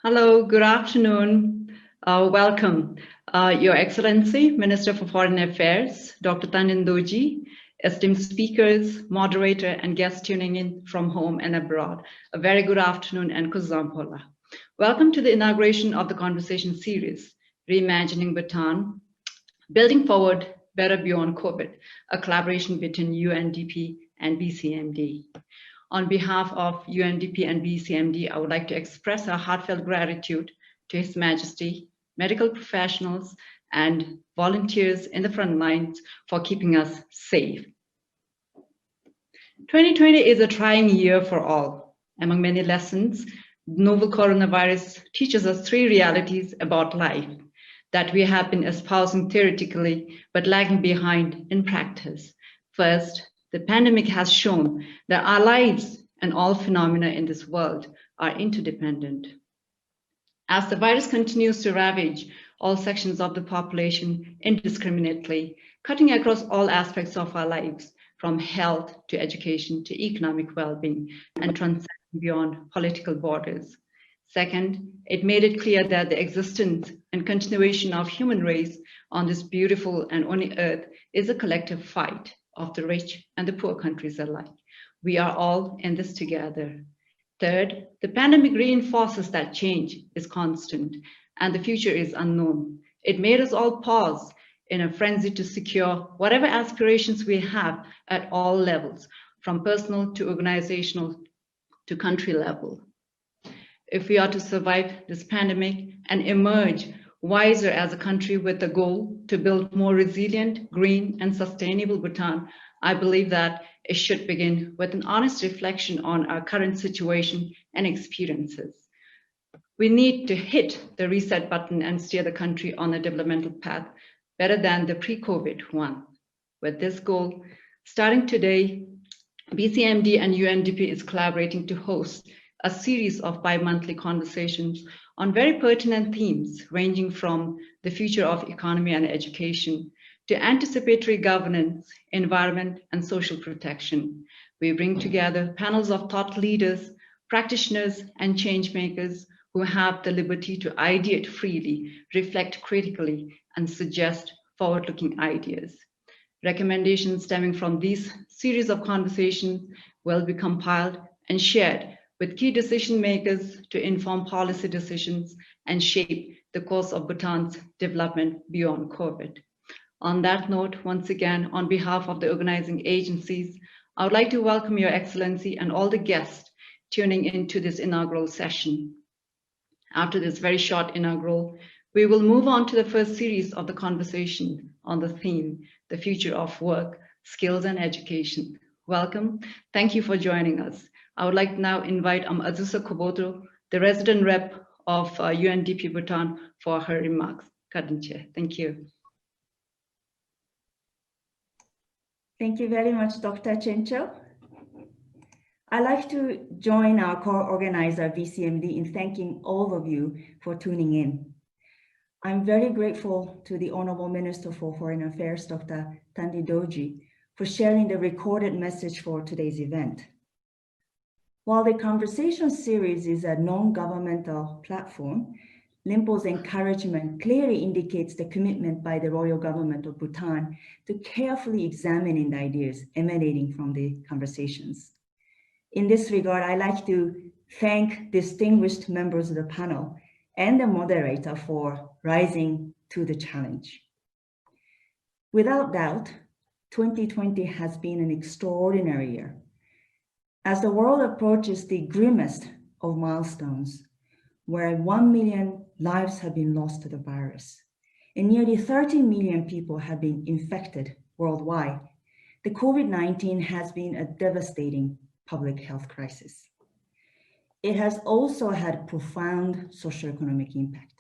Hello, good afternoon. Welcome, Your Excellency, Minister for Foreign Affairs, Dr. Tandin Doji, esteemed speakers, moderator, and guests tuning in from home and abroad. A very good afternoon and Kuzampola. Welcome to the inauguration of the conversation series, Reimagining Bhutan, Building Forward Better Beyond COVID, a collaboration between UNDP and BCMD. On behalf of UNDP and BCMD, I would like to express our heartfelt gratitude to His Majesty, medical professionals, and volunteers in the front lines for keeping us safe. 2020 is a trying year for all. Among many lessons, novel coronavirus teaches us three realities about life that we have been espousing theoretically, but lagging behind in practice. First, the pandemic has shown that our lives and all phenomena in this world are interdependent. As the virus continues to ravage all sections of the population indiscriminately, cutting across all aspects of our lives, from health to education to economic well-being, and transcending beyond political borders. Second, it made it clear that the existence and continuation of human race on this beautiful and only earth is a collective fight of the rich and the poor countries alike. We are all in this together. Third, the pandemic reinforces that change is constant and the future is unknown. It made us all pause in a frenzy to secure whatever aspirations we have at all levels, from personal to organizational to country level. If we are to survive this pandemic and emerge wiser as a country with the goal to build more resilient, green, and sustainable Bhutan, I believe that it should begin with an honest reflection on our current situation and experiences. We need to hit the reset button and steer the country on a developmental path better than the pre-COVID one. With this goal, starting today, BCMD and UNDP is collaborating to host a series of bi-monthly conversations on very pertinent themes ranging from the future of economy and education to anticipatory governance, environment, and social protection. We bring together panels of thought leaders, practitioners, and change makers who have the liberty to ideate freely, reflect critically, and suggest forward-looking ideas. Recommendations stemming from these series of conversations will be compiled and shared with key decision makers to inform policy decisions and shape the course of Bhutan's development beyond COVID. On that note, once again, on behalf of the organizing agencies, I would like to welcome Your Excellency and all the guests tuning into this inaugural session. After this very short inaugural, we will move on to the first series of the conversation on the theme, the future of work, skills, and education. Welcome. Thank you for joining us. I would like to now invite Azusa Koboto, the resident rep of UNDP Bhutan, for her remarks. Kadinche, thank you. Thank you very much, Dr. Chencho. I'd like to join our co-organizer, BCMD, in thanking all of you for tuning in. I'm very grateful to the Honorable Minister for Foreign Affairs, Dr. Tandin Doji, for sharing the recorded message for today's event. While the conversation series is a non-governmental platform, Limpo's encouragement clearly indicates the commitment by the Royal Government of Bhutan to carefully examining the ideas emanating from the conversations. In this regard, I'd like to thank distinguished members of the panel and the moderator for rising to the challenge. Without doubt, 2020 has been an extraordinary year. As the world approaches the grimmest of milestones, where 1 million lives have been lost to the virus, and nearly 30 million people have been infected worldwide, the COVID-19 has been a devastating public health crisis. It has also had profound socioeconomic impact.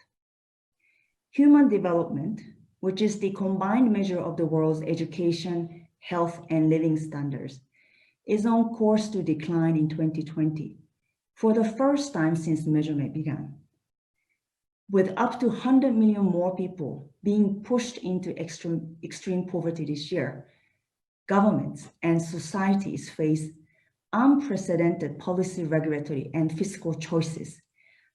Human development, which is the combined measure of the world's education, health, and living standards, is on course to decline in 2020 for the first time since the measurement began. With up to 100 million more people being pushed into extreme poverty this year, governments and societies face unprecedented policy, regulatory, and fiscal choices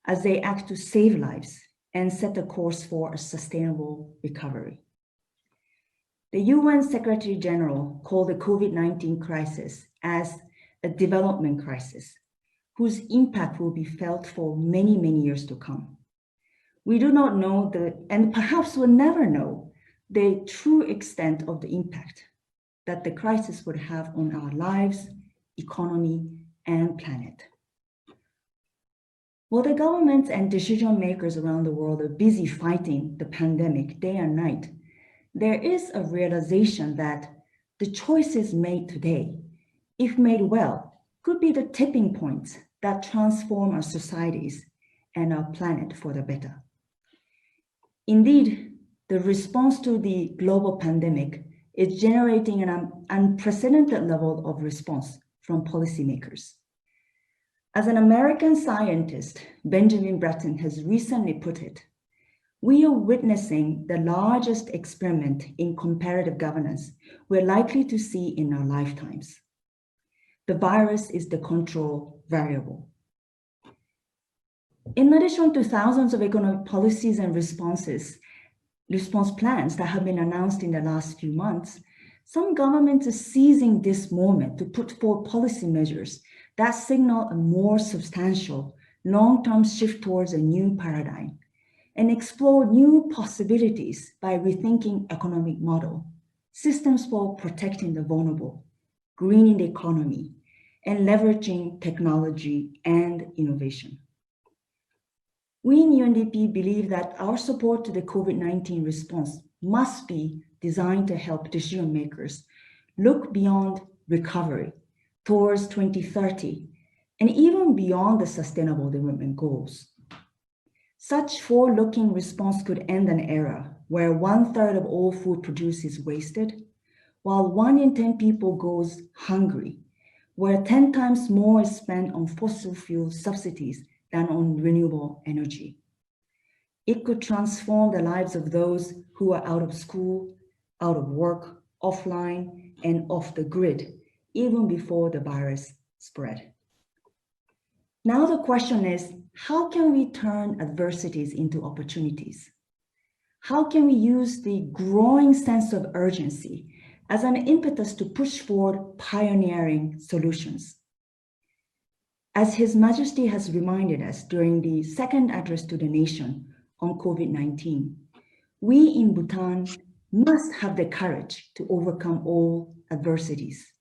as they act to save lives and set a course for a sustainable recovery. The UN Secretary General called the COVID-19 crisis as a development crisis, whose impact will be felt for many, many years to come. We do not know and perhaps will never know, the true extent of the impact that the crisis would have on our lives, economy, and planet. While the governments and decision makers around the world are busy fighting the pandemic day and night, there is a realization that the choices made today, if made well, could be the tipping points that transform our societies and our planet for the better. Indeed, the response to the global pandemic is generating an unprecedented level of response from policymakers. As an American scientist, Benjamin Bratton has recently put it, we are witnessing the largest experiment in comparative governance we're likely to see in our lifetimes. The virus is the control variable. In addition to thousands of economic policies and response plans that have been announced in the last few months, some governments are seizing this moment to put forward policy measures that signal a more substantial long-term shift towards a new paradigm and explore new possibilities by rethinking economic model, systems for protecting the vulnerable, greening the economy, and leveraging technology and innovation. We in UNDP believe that our support to the COVID-19 response must be designed to help decision makers look beyond recovery towards 2030 and even beyond the Sustainable Development Goals. Such forward-looking response could end an era where 1/3 of all food produced is wasted, while 1 in 10 people goes hungry, where 10 times more is spent on fossil fuel subsidies than on renewable energy. It could transform the lives of those who are out of school, out of work, offline, and off the grid, even before the virus spread. Now the question is, how can we turn adversities into opportunities? How can we use the growing sense of urgency as an impetus to push forward pioneering solutions? As His Majesty has reminded us during the second address to the nation on COVID-19, we in Bhutan must have the courage to overcome all adversities.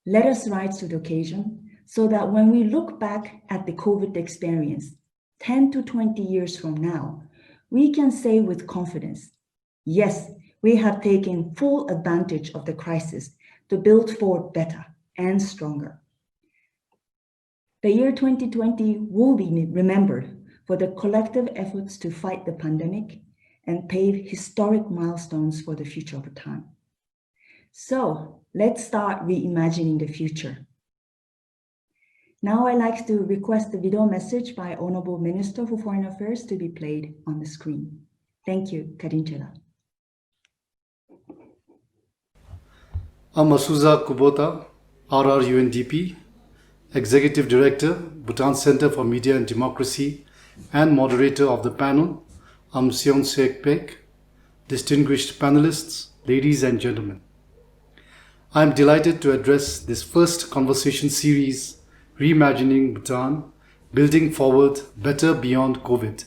Let us rise to the occasion so that when we look back at the COVID experience 10 to 20 years from now, we can say with confidence, yes, we have taken full advantage of the crisis to build forward better and stronger. The year 2020 will be remembered for the collective efforts to fight the pandemic and pave historic milestones for the future of Bhutan. So let's start reimagining the future. Now I'd like to request the video message by Honorable Minister for Foreign Affairs to be played on the screen. Thank you, Karinchela. I'm Masuza Kubota, RR UNDP, Executive Director, Bhutan Center for Media and Democracy, and moderator of the panel. I'm Seon Sekpek, distinguished panelists, ladies and gentlemen. I'm delighted to address this first conversation series, Reimagining Bhutan, Building Forward Better Beyond COVID,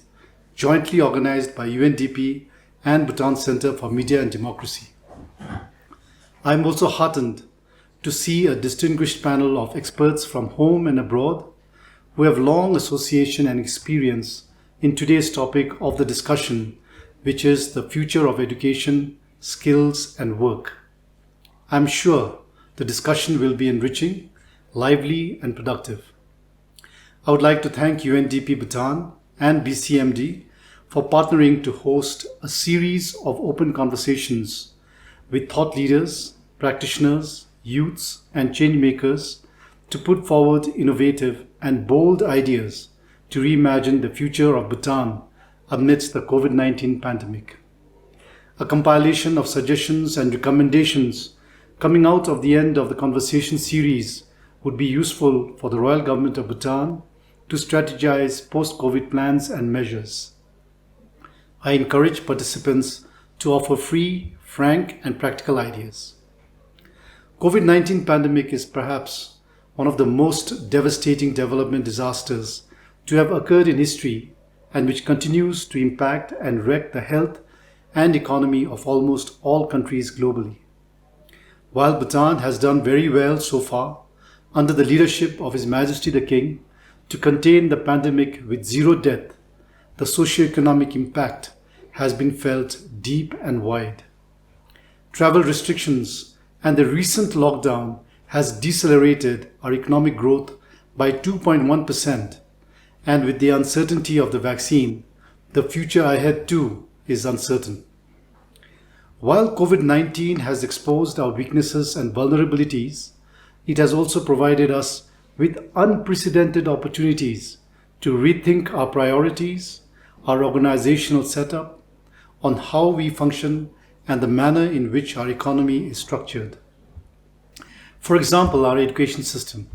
jointly organized by UNDP and Bhutan Center for Media and Democracy. I'm also heartened to see a distinguished panel of experts from home and abroad who have long association and experience in today's topic of the discussion, which is the future of education, skills, and work. I'm sure the discussion will be enriching, lively, and productive. I would like to thank UNDP Bhutan and BCMD for partnering to host a series of open conversations with thought leaders, practitioners, youths, and change makers to put forward innovative and bold ideas to reimagine the future of Bhutan amidst the COVID-19 pandemic. A compilation of suggestions and recommendations coming out of the end of the conversation series would be useful for the Royal Government of Bhutan, to strategize post-COVID plans and measures. I encourage participants to offer free, frank, and practical ideas. COVID-19 pandemic is perhaps one of the most devastating development disasters to have occurred in history and which continues to impact and wreck the health and economy of almost all countries globally. While Bhutan has done very well so far, under the leadership of His Majesty the King, to contain the pandemic with zero death, the socio-economic impact has been felt deep and wide. Travel restrictions and the recent lockdown has decelerated our economic growth by 2.1%, and with the uncertainty of the vaccine, the future ahead too is uncertain. While COVID-19 has exposed our weaknesses and vulnerabilities, it has also provided us with unprecedented opportunities to rethink our priorities, our organizational setup, on how we function and the manner in which our economy is structured. For example, our education system.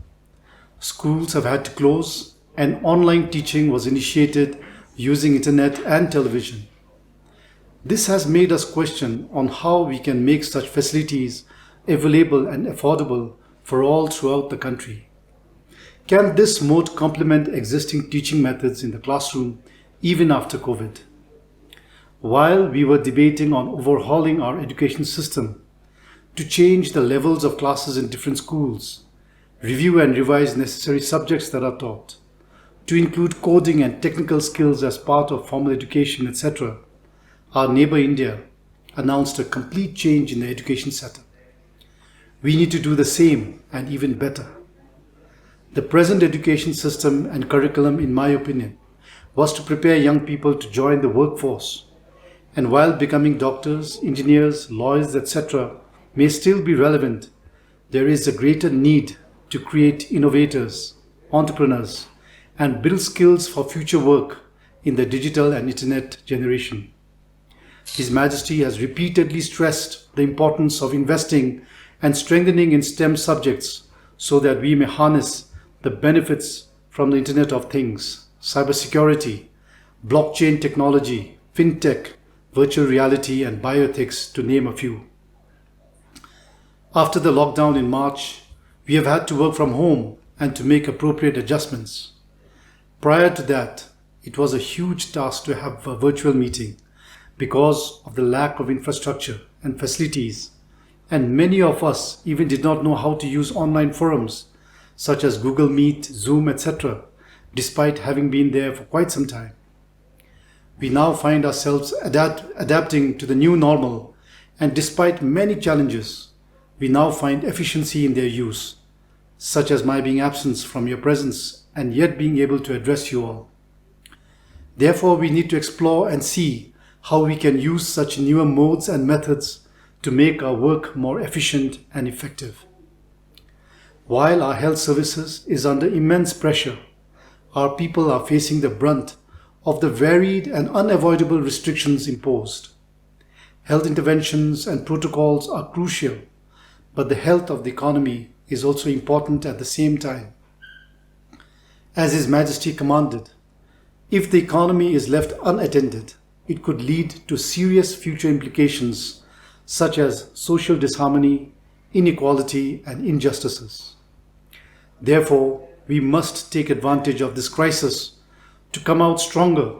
Schools have had to close and online teaching was initiated using internet and television. This has made us question on how we can make such facilities available and affordable for all throughout the country. Can this mode complement existing teaching methods in the classroom even after COVID? While we were debating on overhauling our education system to change the levels of classes in different schools, review and revise necessary subjects that are taught, to include coding and technical skills as part of formal education, etc., our neighbor India announced a complete change in the education setup. We need to do the same and even better. The present education system and curriculum, in my opinion, was to prepare young people to join the workforce. And while becoming doctors, engineers, lawyers, etc. may still be relevant, there is a greater need to create innovators, entrepreneurs, and build skills for future work in the digital and internet generation. His Majesty has repeatedly stressed the importance of investing and strengthening in STEM subjects so that we may harness the benefits from the Internet of Things, cybersecurity, blockchain technology, fintech, virtual reality, and bioethics, to name a few. After the lockdown in March, we have had to work from home and to make appropriate adjustments. Prior to that, it was a huge task to have a virtual meeting because of the lack of infrastructure and facilities, and many of us even did not know how to use online forums such as Google Meet, Zoom, etc., despite having been there for quite some time. We now find ourselves adapting to the new normal, and despite many challenges, we now find efficiency in their use, such as my being absent from your presence and yet being able to address you all. Therefore, we need to explore and see how we can use such newer modes and methods to make our work more efficient and effective. While our health services is under immense pressure, our people are facing the brunt of the varied and unavoidable restrictions imposed. Health interventions and protocols are crucial, but the health of the economy is also important at the same time. As His Majesty commanded, if the economy is left unattended, it could lead to serious future implications such as social disharmony, inequality, and injustices. Therefore, we must take advantage of this crisis to come out stronger.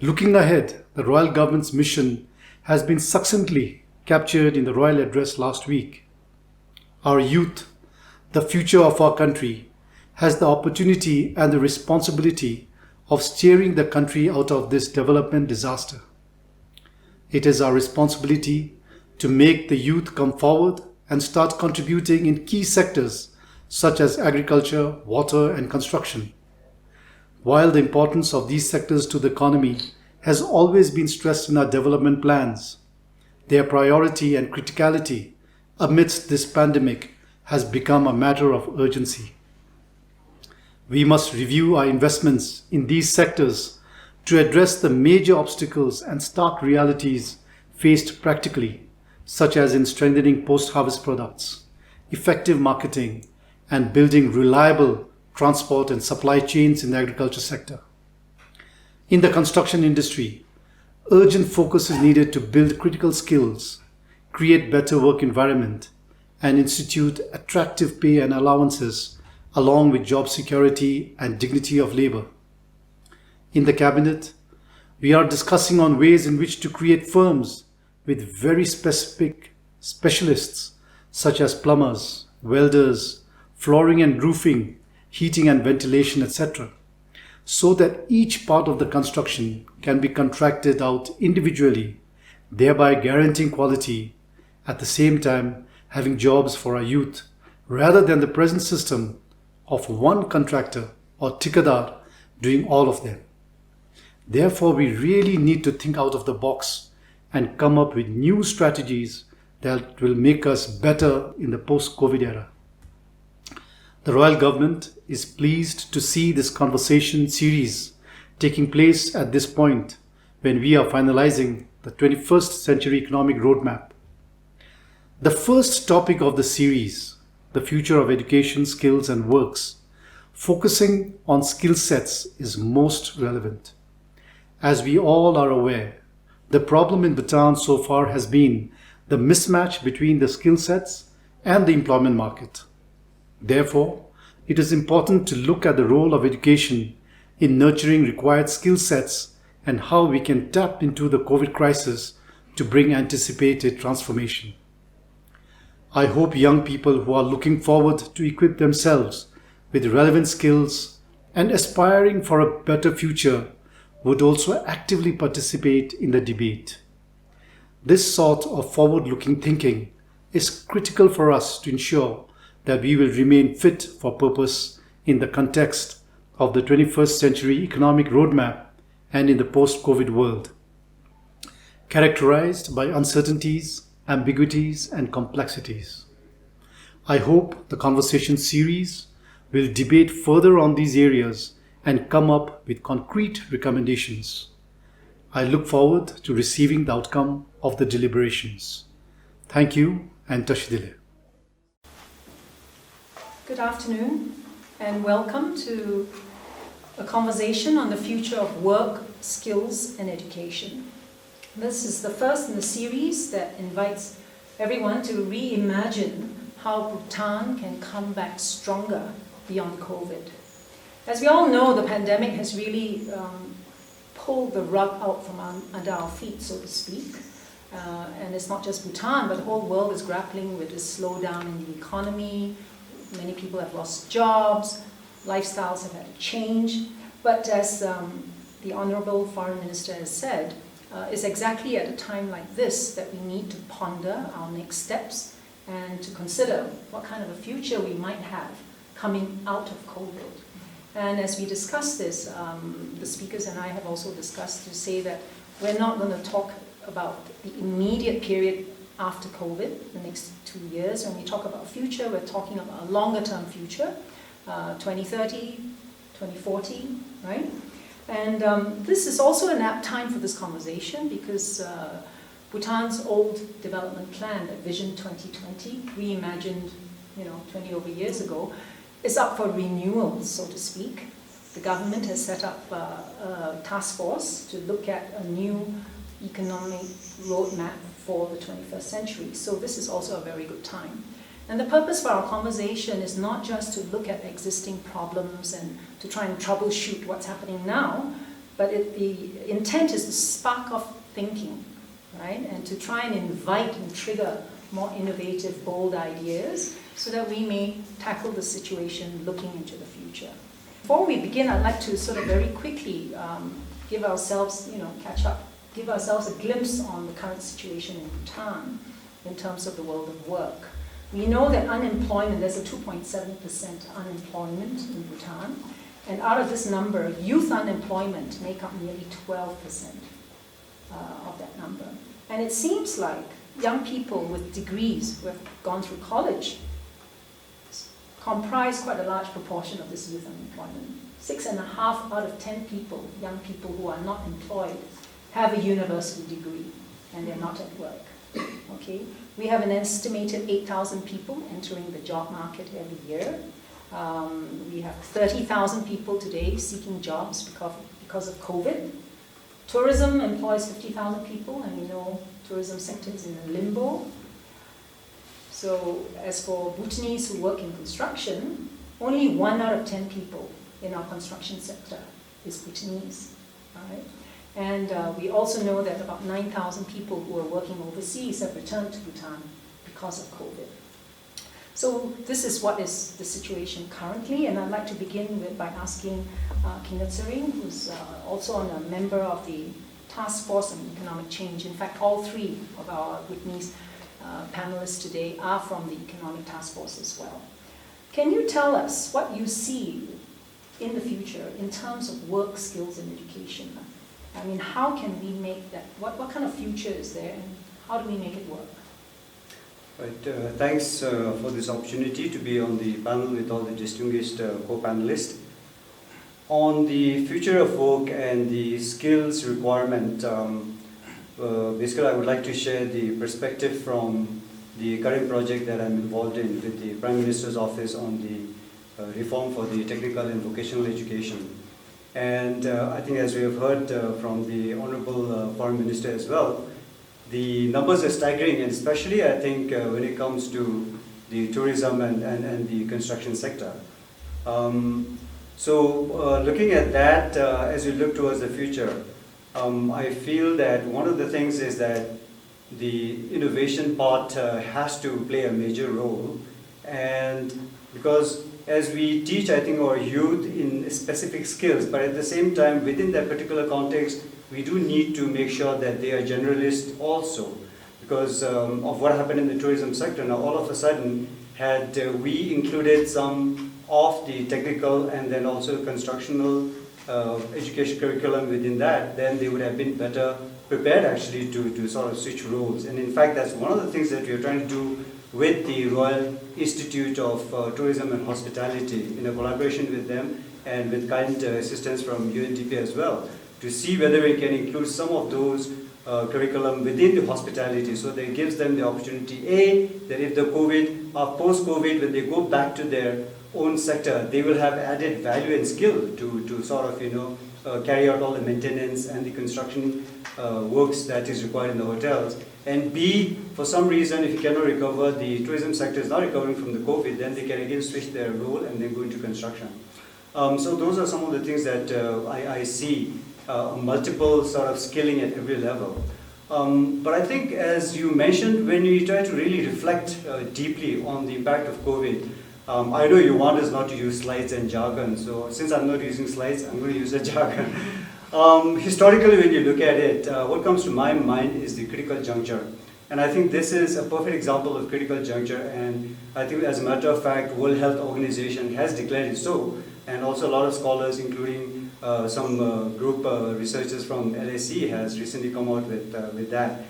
Looking ahead, the Royal Government's mission has been succinctly captured in the Royal Address last week. Our youth, the future of our country, has the opportunity and the responsibility of steering the country out of this development disaster. It is our responsibility to make the youth come forward and start contributing in key sectors such as agriculture, water, and construction. While the importance of these sectors to the economy has always been stressed in our development plans, their priority and criticality amidst this pandemic has become a matter of urgency. We must review our investments in these sectors to address the major obstacles and stark realities faced practically, such as in strengthening post-harvest products, effective marketing, and building reliable, transport and supply chains in the agriculture sector. In the construction industry, urgent focus is needed to build critical skills, create better work environment, and institute attractive pay and allowances along with job security and dignity of labor. In the cabinet, we are discussing on ways in which to create firms with very specific specialists such as plumbers, welders, flooring and roofing, heating and ventilation, etc., so that each part of the construction can be contracted out individually, thereby guaranteeing quality, at the same time having jobs for our youth, rather than the present system of one contractor or tikadar doing all of them. Therefore, we really need to think out of the box and come up with new strategies that will make us better in the post-COVID era. The Royal Government is pleased to see this conversation series taking place at this point when we are finalizing the 21st Century Economic Roadmap. The first topic of the series, the future of education, skills and works, focusing on skill sets, is most relevant. As we all are aware, the problem in Bhutan so far has been the mismatch between the skill sets and the employment market. Therefore, it is important to look at the role of education in nurturing required skill sets and how we can tap into the COVID crisis to bring anticipated transformation. I hope young people who are looking forward to equip themselves with relevant skills and aspiring for a better future would also actively participate in the debate. This sort of forward-looking thinking is critical for us to ensure that we will remain fit for purpose in the context of the 21st Century Economic Roadmap and in the post-COVID world, characterized by uncertainties, ambiguities, and complexities. I hope the conversation series will debate further on these areas and come up with concrete recommendations. I look forward to receiving the outcome of the deliberations. Thank you and Tashidile. Good afternoon and welcome to a conversation on the future of work, skills and education. This is the first in the series that invites everyone to reimagine how Bhutan can come back stronger beyond COVID. As we all know, the pandemic has really pulled the rug out from under our feet, so to speak. And it's not just Bhutan, but the whole world is grappling with this slowdown in the economy. Many people have lost jobs, lifestyles have had to change. But as the Honourable Foreign Minister has said, it's exactly at a time like this that we need to ponder our next steps and to consider what kind of a future we might have coming out of COVID. And as we discuss this, the speakers and I have also discussed to say that we're not going to talk about the immediate period after COVID, the next 2 years. When we talk about future, we're talking about a longer term future, 2030, 2040, right? And this is also an apt time for this conversation because Bhutan's old development plan, that Vision 2020, reimagined 20 over years ago, is up for renewal, so to speak. The government has set up a task force to look at a new economic roadmap for the 21st century. So this is also a very good time. And the purpose for our conversation is not just to look at existing problems and to try and troubleshoot what's happening now, but the intent is to spark off thinking, right? And to try and invite and trigger more innovative, bold ideas so that we may tackle the situation looking into the future. Before we begin, I'd like to sort of very quickly give ourselves, catch up, give ourselves a glimpse on the current situation in Bhutan in terms of the world of work. We know that unemployment, there's a 2.7% unemployment in Bhutan, and out of this number, youth unemployment make up nearly 12% of that number. And it seems like young people with degrees who have gone through college comprise quite a large proportion of this youth unemployment. 6.5 out of 10 people, young people who are not employed, have a university degree and they're not at work. Okay, we have an estimated 8,000 people entering the job market every year. We have 30,000 people today seeking jobs because of COVID. Tourism employs 50,000 people, and we know tourism sector is in a limbo. So as for Bhutanese who work in construction, only 1 out of 10 people in our construction sector is Bhutanese. Right? And we also know that about 9,000 people who are working overseas have returned to Bhutan because of COVID. So this is what is the situation currently, and I'd like to begin by asking Kinatsering, who's also a member of the Task Force on Economic Change. In fact, all 3 of our Bhutanese panelists today are from the Economic Task Force as well. Can you tell us what you see in the future in terms of work, skills, and education? I mean, how can we make that, what kind of future is there, and how do we make it work? Right, thanks for this opportunity to be on the panel with all the distinguished co-panelists. On the future of work and the skills requirement, basically I would like to share the perspective from the current project that I'm involved in with the Prime Minister's Office on the reform for the technical and vocational education. And I think, as we have heard from the Honorable Foreign Minister as well, the numbers are staggering, and especially I think when it comes to the tourism and the construction sector. So looking at that, as we look towards the future, I feel that one of the things is that the innovation part has to play a major role, and because as we teach, I think, our youth in specific skills, but at the same time, within that particular context, we do need to make sure that they are generalists also, because of what happened in the tourism sector. Now, all of a sudden, had we included some of the technical and then also constructional education curriculum within that, then they would have been better prepared actually to sort of switch roles. And in fact, that's one of the things that we are trying to do with the Royal Institute of Tourism and Hospitality in a collaboration with them and with kind assistance from UNDP as well, to see whether we can include some of those curriculum within the hospitality, so that it gives them the opportunity, A, that if the COVID or post-COVID, when they go back to their own sector, they will have added value and skill to sort of, carry out all the maintenance and the construction works that is required in the hotels. And B, for some reason, if you cannot recover, the tourism sector is not recovering from the COVID, then they can again switch their role and then go into construction. So those are some of the things that I see, multiple sort of skilling at every level. But I think, as you mentioned, when we try to really reflect deeply on the impact of COVID, I know you want us not to use slides and jargon, so since I'm not using slides, I'm going to use a jargon. Historically, when you look at it, what comes to my mind is the critical juncture. And I think this is a perfect example of critical juncture, and I think, as a matter of fact, World Health Organization has declared it so, and also a lot of scholars, including some group researchers from LSE, has recently come out with that.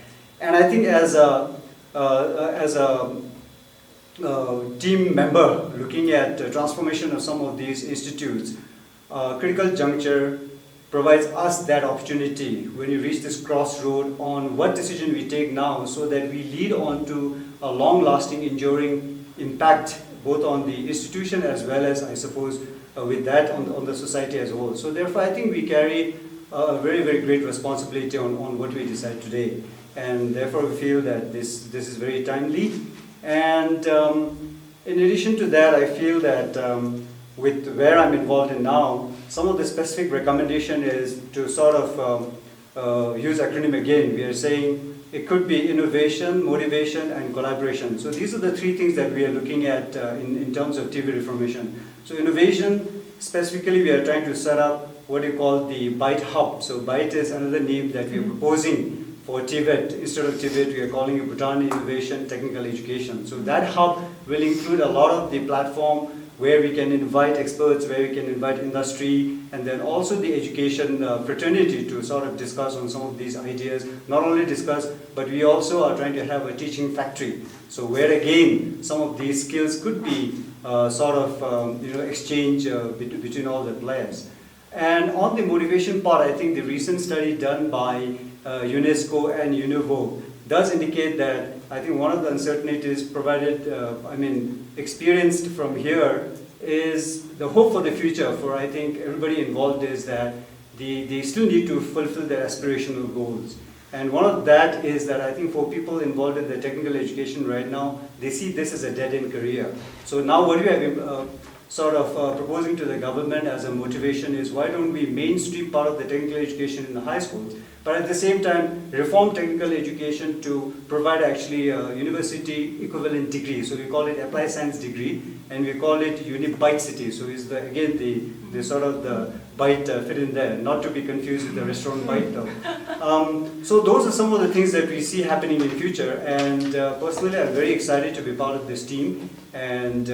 And I think as a team member looking at transformation of some of these institutes, critical juncture provides us that opportunity when you reach this crossroad on what decision we take now, so that we lead on to a long-lasting, enduring impact both on the institution as well as, I suppose, with that on the society as a whole. So therefore, I think we carry a very, very great responsibility on what we decide today. And therefore, we feel that this is very timely. And in addition to that, I feel that with where I'm involved in now, some of the specific recommendation is to sort of use acronym again. We are saying it could be innovation, motivation, and collaboration. So these are the 3 things that we are looking at in terms of TV reformation. So innovation, specifically, we are trying to set up what you call the BITE Hub. So BITE is another name that we are proposing for TVET. Instead of TVET, we are calling it Bhutan Innovation Technical Education. So that hub will include a lot of the platform where we can invite experts, where we can invite industry, and then also the education fraternity to sort of discuss on some of these ideas. Not only discuss, but we also are trying to have a teaching factory. So where again, some of these skills could be sort of exchange between all the players. And on the motivation part, I think the recent study done by UNESCO and UNIVO does indicate that I think one of the uncertainties provided, experienced from here is the hope for the future for, I think, everybody involved is that they still need to fulfill their aspirational goals. And one of that is that I think for people involved in the technical education right now, they see this as a dead-end career. So now what we have proposing to the government as a motivation is, why don't we mainstream part of the technical education in the high schools, but at the same time reform technical education to provide actually a university equivalent degree. So we call it applied science degree, and we call it Uni-Bite City. So is again the sort of the bite fit in there, not to be confused with the restaurant bite. So those are some of the things that we see happening in future, and personally I'm very excited to be part of this team, and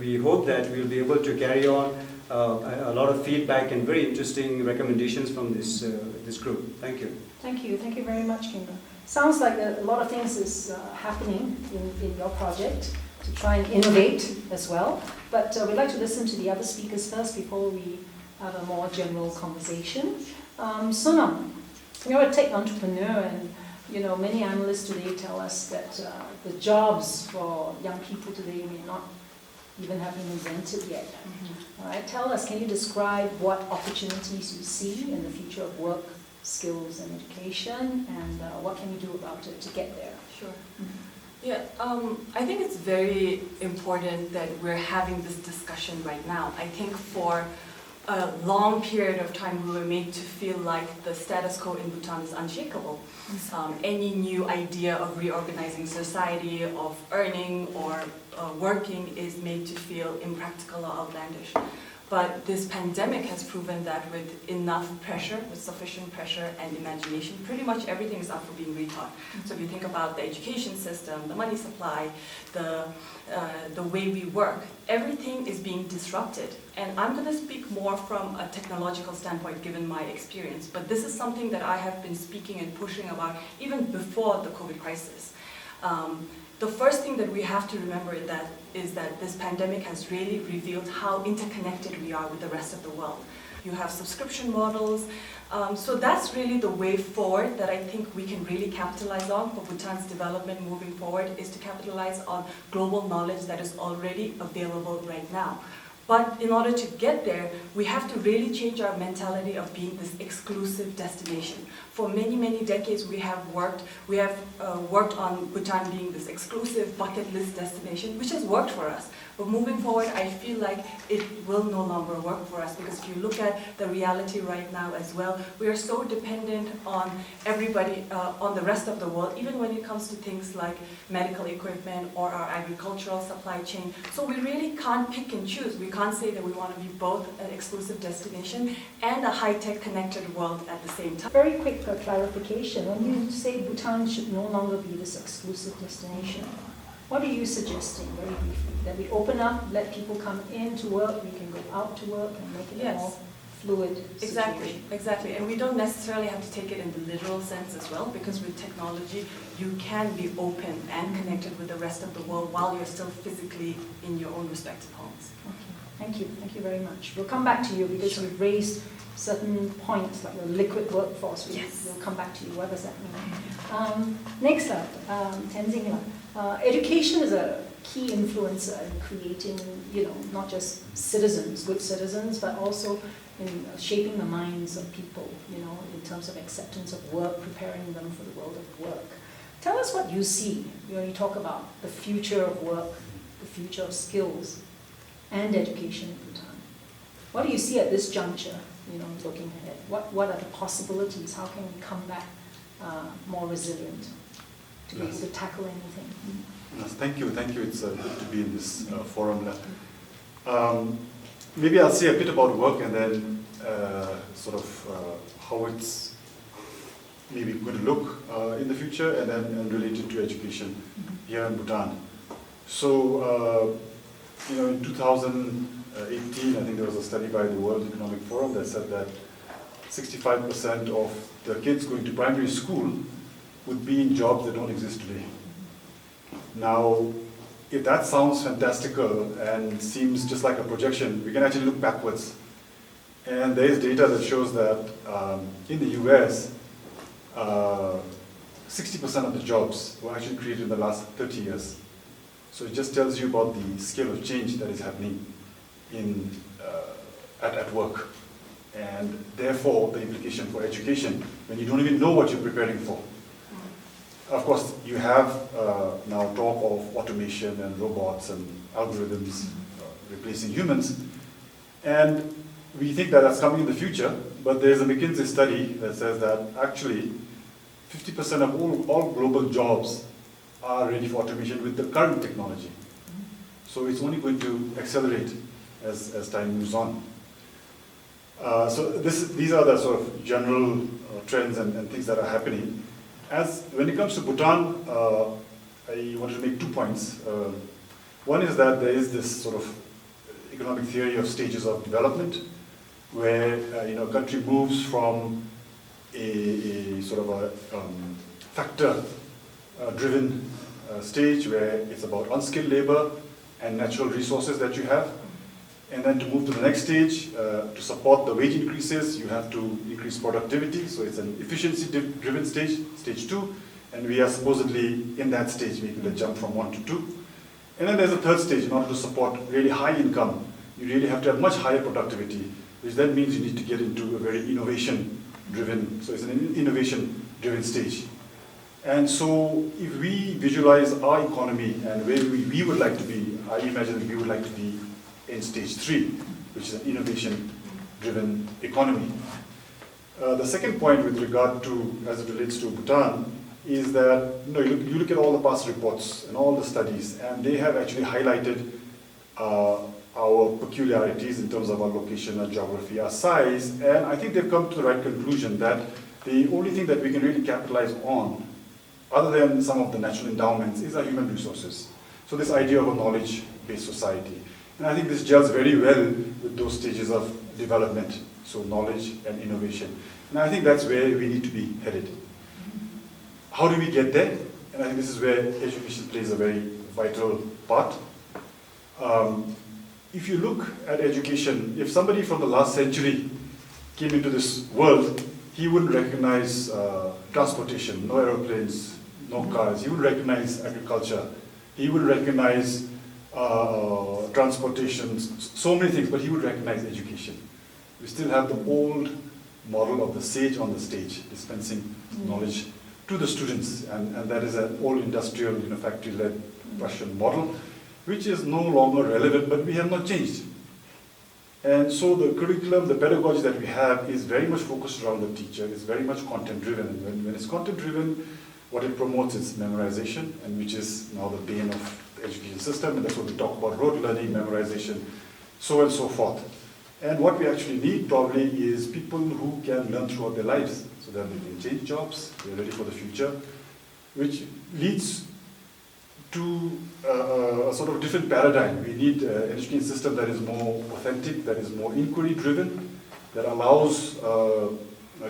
we hope that we'll be able to carry on a lot of feedback and very interesting recommendations from this group. Thank you. Thank you very much, Kimber. Sounds like a lot of things is happening in your project to try and innovate as well, but we'd like to listen to the other speakers first before we have a more general conversation. Sonam, you're a tech entrepreneur, and many analysts today tell us that the jobs for young people today may not even have been invented yet. All right, tell us, can you describe what opportunities you see in the future of work, skills, and education, and what can you do about it to get there? Sure. Yeah, I think it's very important that we're having this discussion right now. I think for a long period of time we were made to feel like the status quo in Bhutan is unshakable. Any new idea of reorganizing society, of earning or working is made to feel impractical or outlandish. But this pandemic has proven that with enough pressure, with sufficient pressure and imagination, pretty much everything is up for being rethought. So if you think about the education system, the money supply, the way we work, everything is being disrupted. And I'm going to speak more from a technological standpoint given my experience, but this is something that I have been speaking and pushing about even before the COVID crisis. The first thing that we have to remember is that this pandemic has really revealed how interconnected we are with the rest of the world. You have subscription models, so that's really the way forward that I think we can really capitalize on for Bhutan's development moving forward, is to capitalize on global knowledge that is already available right now. But in order to get there, we have to really change our mentality of being this exclusive destination. For many, many decades, we have worked on Bhutan being this exclusive bucket list destination, which has worked for us. But moving forward, I feel like it will no longer work for us, because if you look at the reality right now as well, we are so dependent on everybody, on the rest of the world, even when it comes to things like medical equipment or our agricultural supply chain. So we really can't pick and choose. We can't say that we want to be both an exclusive destination and a high-tech connected world at the same time. Very quick clarification. When you say Bhutan should no longer be this exclusive destination, what are you suggesting, very briefly? That we open up, let people come in to work, we can go out to work, and make it more fluid situation. Exactly. And we don't necessarily have to take it in the literal sense as well, because with technology, you can be open and connected with the rest of the world while you're still physically in your own respective homes. Okay. Thank you very much. We'll come back to you, because you've raised certain points, like the liquid workforce. We'll come back to you. What does that mean? Next up, Tenzing. Education is a key influencer in creating, not just citizens, good citizens, but also in shaping the minds of people, in terms of acceptance of work, preparing them for the world of work. Tell us what you see when you talk about the future of work, the future of skills and education in Bhutan. What do you see at this juncture, looking ahead? What are the possibilities? How can we come back more resilient to be able to tackle anything? Yes, thank you. It's good to be in this forum. Maybe I'll say a bit about work, and then how it's maybe going to look in the future, and then related to education here in Bhutan. So, in 2018, I think there was a study by the World Economic Forum that said that 65% of the kids going to primary school would be in jobs that don't exist today. Now, if that sounds fantastical and seems just like a projection, we can actually look backwards. And there is data that shows that in the US, 60% of the jobs were actually created in the last 30 years. So it just tells you about the scale of change that is happening in, at work. And therefore, the implication for education, when you don't even know what you're preparing for. Of course, you have now talk of automation and robots and algorithms replacing humans. And we think that that's coming in the future, but there's a McKinsey study that says that actually 50% of all global jobs are ready for automation with the current technology. So it's only going to accelerate as time moves on. So these are the sort of general trends and things that are happening. When it comes to Bhutan, I wanted to make 2 points. One is that there is this sort of economic theory of stages of development, where a country moves from a sort of a factor-driven stage where it's about unskilled labor and natural resources that you have. And then to move to the next stage, to support the wage increases, you have to increase productivity. So it's an efficiency-driven stage, stage 2. And we are supposedly in that stage, making the jump from 1 to 2. And then there's a third stage. In order to support really high income, you really have to have much higher productivity, which then means you need to get into a very innovation-driven, so it's an innovation-driven stage. And so if we visualize our economy and where we would like to be, I imagine that we would like to be in stage 3, which is an innovation-driven economy. The second point with regard to, as it relates to Bhutan, is that you look at all the past reports and all the studies, and they have actually highlighted our peculiarities in terms of our location, our geography, our size, and I think they've come to the right conclusion that the only thing that we can really capitalize on, other than some of the natural endowments, is our human resources. So this idea of a knowledge-based society. And I think this gels very well with those stages of development, so knowledge and innovation. And I think that's where we need to be headed. How do we get there? And I think this is where education plays a very vital part. If you look at education, if somebody from the last century came into this world, he wouldn't recognize transportation, no aeroplanes, no cars. He wouldn't recognize agriculture. He wouldn't recognize transportation, so many things, but he would recognize education. We still have the old model of the sage on the stage, dispensing knowledge to the students, and that is an old industrial, factory-led Russian model, which is no longer relevant, but we have not changed. And so the curriculum, the pedagogy that we have is very much focused around the teacher. It's very much content-driven. And when it's content-driven, what it promotes is memorization, and which is now the bane of the education system, and that's what we talk about, rote learning, memorization, so on and so forth. And what we actually need probably is people who can learn throughout their lives, so that they can change jobs, they're ready for the future, which leads to a sort of different paradigm. We need an education system that is more authentic, that is more inquiry-driven, that allows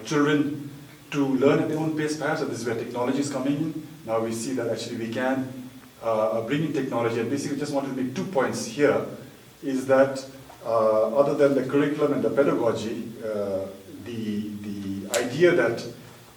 children to learn at their own pace, perhaps, and this is where technology is coming in. Now we see that actually we can bring in technology, and basically just wanted to make 2 points here, is that other than the curriculum and the pedagogy, the idea that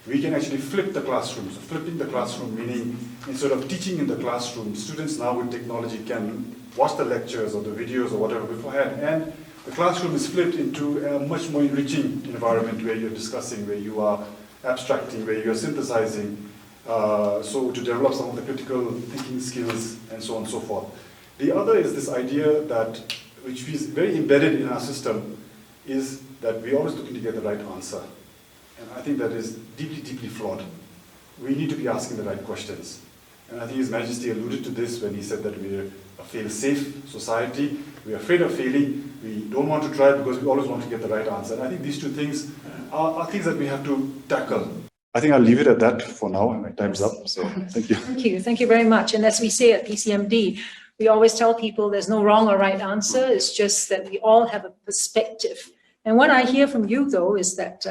we can actually flip the classroom. So flipping the classroom, meaning instead of teaching in the classroom, students now with technology can watch the lectures or the videos or whatever beforehand, and the classroom is flipped into a much more enriching environment where you're discussing, where you are abstracting, where you're synthesizing, so to develop some of the critical thinking skills and so on and so forth. The other is this idea that, which is very embedded in our system, is that we're always looking to get the right answer. And I think that is deeply, deeply flawed. We need to be asking the right questions. And I think His Majesty alluded to this when he said that we're a fail-safe society. We're afraid of failing. We don't want to try because we always want to get the right answer. And I think these 2 things are things that we have to tackle. I think I'll leave it at that for now. My time's up. So thank you. Thank you. Thank you very much. And as we say at BCMD, we always tell people there's no wrong or right answer. It's just that we all have a perspective. And what I hear from you, though, is that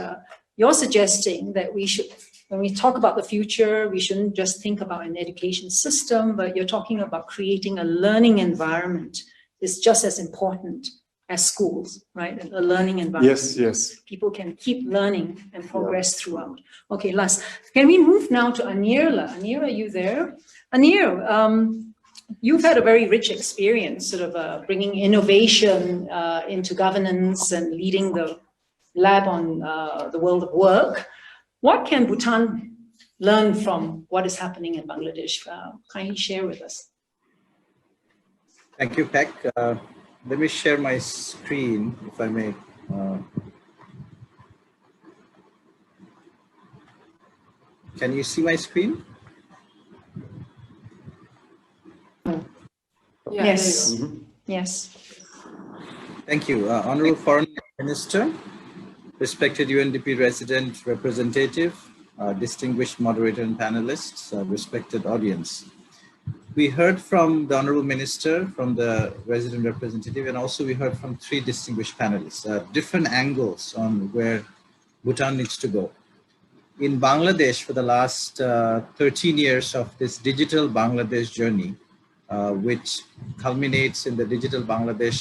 you're suggesting that we should, when we talk about the future, we shouldn't just think about an education system, but you're talking about creating a learning environment. It's just as important as schools, right? A learning environment. Yes, yes. People can keep learning and progress throughout. Okay, Las, can we move now to Anirla? Anirla, are you there? Anir, you've had a very rich experience sort of bringing innovation into governance and leading the lab on the world of work. What can Bhutan learn from what is happening in Bangladesh? Kindly share with us. Thank you, Pek. Let me share my screen, if I may. Can you see my screen? Yeah, Yes. Yes. Thank you. Honorable Foreign Minister, respected UNDP resident representative, distinguished moderator and panelists, respected audience. We heard from the Honorable Minister, from the resident representative, and also we heard from three distinguished panelists, different angles on where Bhutan needs to go. In Bangladesh, for the last 13 years of this digital Bangladesh journey, which culminates in the digital Bangladesh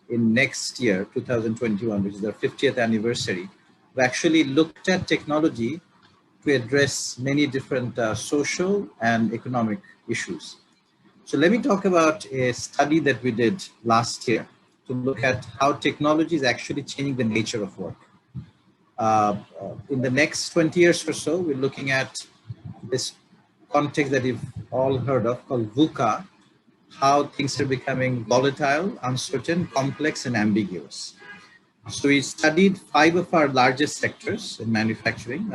in next year, 2021, which is our 50th anniversary, we actually looked at technology to address many different social and economic issues. So let me talk about a study that we did last year to look at how technology is actually changing the nature of work. In the next 20 years or so, we're looking at this context that you've all heard of called VUCA, how things are becoming volatile, uncertain, complex, and ambiguous. So we studied 5 of our largest sectors in manufacturing,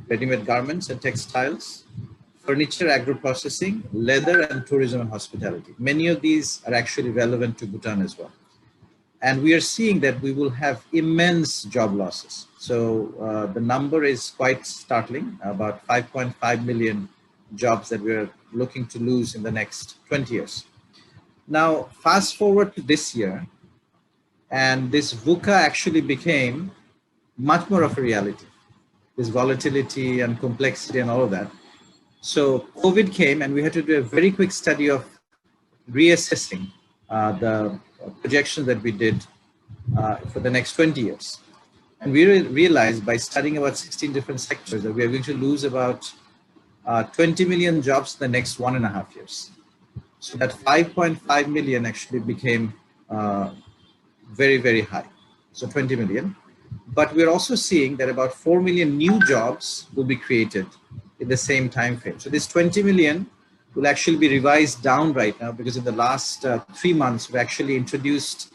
ready-made garments and textiles, furniture, agro-processing, leather, and tourism and hospitality. Many of these are actually relevant to Bhutan as well. And we are seeing that we will have immense job losses. So the number is quite startling, about 5.5 million jobs that we're looking to lose in the next 20 years. Now, fast forward to this year, and this VUCA actually became much more of a reality, this volatility and complexity and all of that. So COVID came and we had to do a very quick study of reassessing the projections that we did for the next 20 years. And we realized by studying about 16 different sectors that we are going to lose about 20 million jobs in the next 1.5 years. So that 5.5 million actually became very, very high. So 20 million. But we're also seeing that about 4 million new jobs will be created in the same time frame. So this 20 million will actually be revised down right now because in the last 3 months, we've actually introduced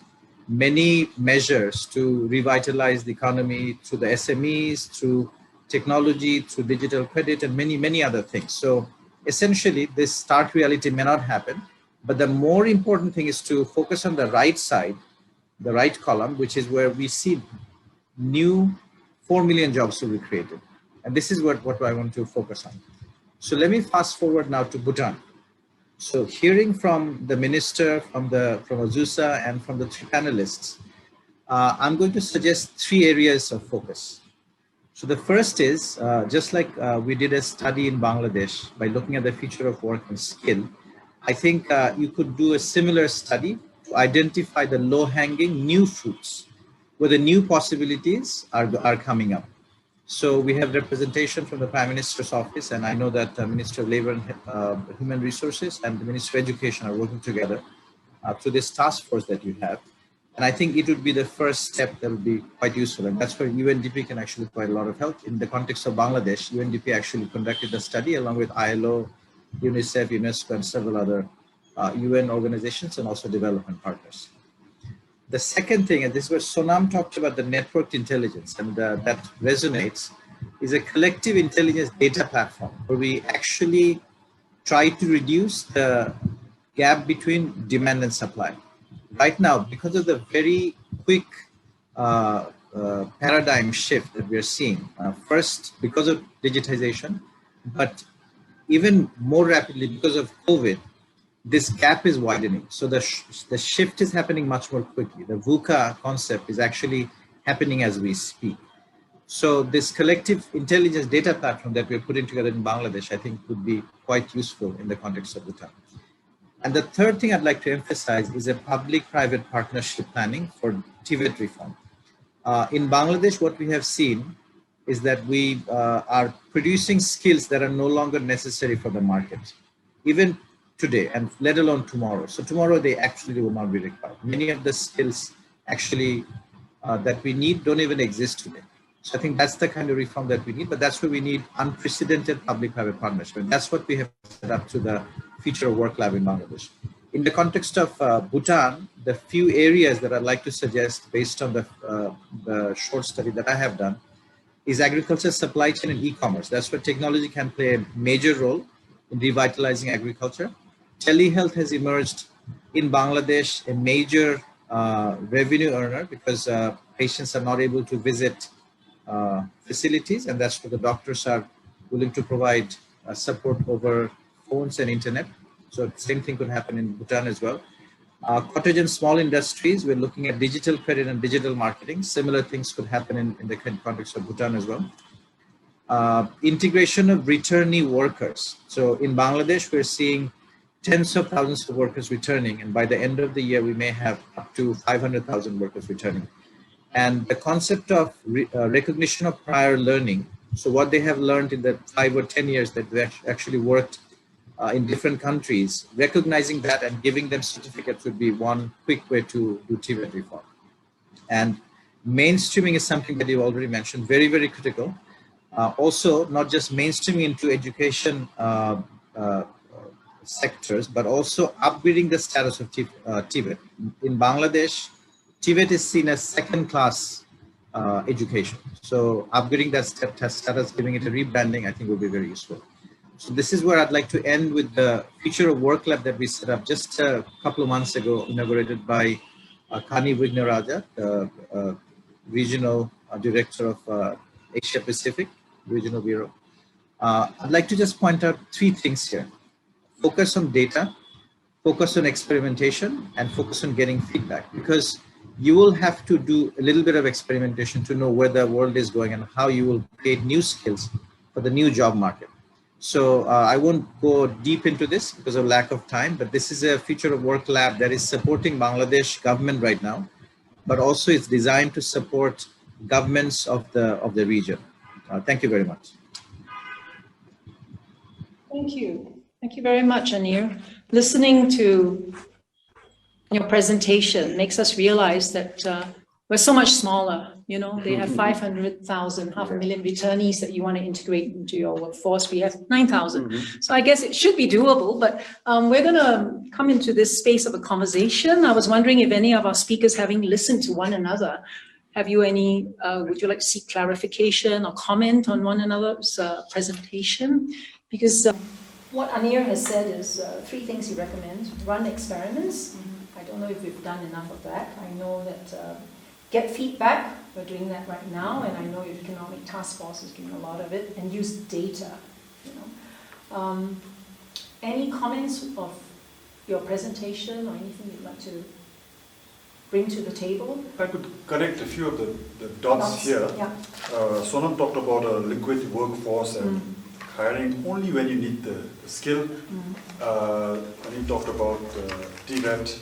many measures to revitalize the economy through the SMEs, through technology, through digital credit, and many, many other things. So essentially, this stark reality may not happen, but the more important thing is to focus on the right side, the right column, which is where we see new 4 million jobs will be created. And this is what I want to focus on. So let me fast forward now to Bhutan. So hearing from the minister, from Azusa, and from the 3 panelists, I'm going to suggest 3 areas of focus. So the first is, just like we did a study in Bangladesh by looking at the future of work and skill, I think you could do a similar study to identify the low-hanging new fruits, where the new possibilities are coming up. So we have representation from the Prime Minister's office, and I know that the Minister of Labor and Human Resources and the Minister of Education are working together through this task force that you have. And I think it would be the first step that would be quite useful. And that's where UNDP can actually provide a lot of help. In the context of Bangladesh, UNDP actually conducted the study along with ILO, UNICEF, UNESCO, and several other UN organizations and also development partners. The second thing, and this is where Sonam talked about the networked intelligence, and that resonates, is a collective intelligence data platform where we actually try to reduce the gap between demand and supply. Right now, because of the very quick paradigm shift that we are seeing, first because of digitization, but even more rapidly because of COVID, this gap is widening. So the shift is happening much more quickly. The VUCA concept is actually happening as we speak. So this collective intelligence data platform that we're putting together in Bangladesh, I think would be quite useful in the context of Bhutan. And the third thing I'd like to emphasize is a public-private partnership planning for TVET reform. In Bangladesh, what we have seen is that we are producing skills that are no longer necessary for the market. Even today, and let alone tomorrow. So tomorrow they actually will not be required. Many of the skills actually that we need don't even exist today. So I think that's the kind of reform that we need, but that's where we need unprecedented public-private partnership. And that's what we have set up to the Future of Work Lab in Bangladesh. In the context of Bhutan, the few areas that I'd like to suggest based on the short study that I have done is agriculture, supply chain, and e-commerce. That's where technology can play a major role in revitalizing agriculture. Telehealth has emerged in Bangladesh, a major revenue earner, because patients are not able to visit facilities, and that's where the doctors are willing to provide support over phones and internet. So the same thing could happen in Bhutan as well. Cottage and small industries, we're looking at digital credit and digital marketing. Similar things could happen in the context of Bhutan as well. Integration of returnee workers. So in Bangladesh, we're seeing tens of thousands of workers returning, and by the end of the year, we may have up to 500,000 workers returning. And the concept of recognition of prior learning. So what they have learned in the 5 or 10 years that they actually worked in different countries, recognizing that and giving them certificates would be one quick way to do TVET reform. And mainstreaming is something that you already mentioned, very, very critical. Also, not just mainstreaming into education sectors, but also upgrading the status of TVET. In Bangladesh, TVET is seen as second-class education. So upgrading that status, giving it a rebranding, I think will be very useful. So this is where I'd like to end with the Future of Work Lab that we set up just a couple of months ago, inaugurated by Kani Vignaraja, the Regional Director of Asia Pacific Regional Bureau. I'd like to just point out 3 things here. Focus on data, focus on experimentation, and focus on getting feedback, because you will have to do a little bit of experimentation to know where the world is going and how you will create new skills for the new job market. So I won't go deep into this because of lack of time, but this is a Future of Work Lab that is supporting Bangladesh government right now, but also it's designed to support governments of the region. Thank you very much. Thank you. Thank you very much, Anir. Listening to your presentation makes us realize that we're so much smaller. You know, they have 500,000, 500,000 returnees that you want to integrate into your workforce. We have 9,000. So I guess it should be doable, but we're going to come into this space of a conversation. I was wondering if any of our speakers, having listened to one another, have you any, would you like to seek clarification or comment on one another's presentation? Because what Anir has said is 3 things he recommends. Run experiments. I don't know if we've done enough of that. I know that get feedback. We're doing that right now, and I know your economic task force is doing a lot of it. And use data. You know, any comments of your presentation or anything you'd like to bring to the table? If I could connect a few of the dots here. Yeah. Sonam talked about a liquid workforce and hiring only when you need the skill. And he talked about TVET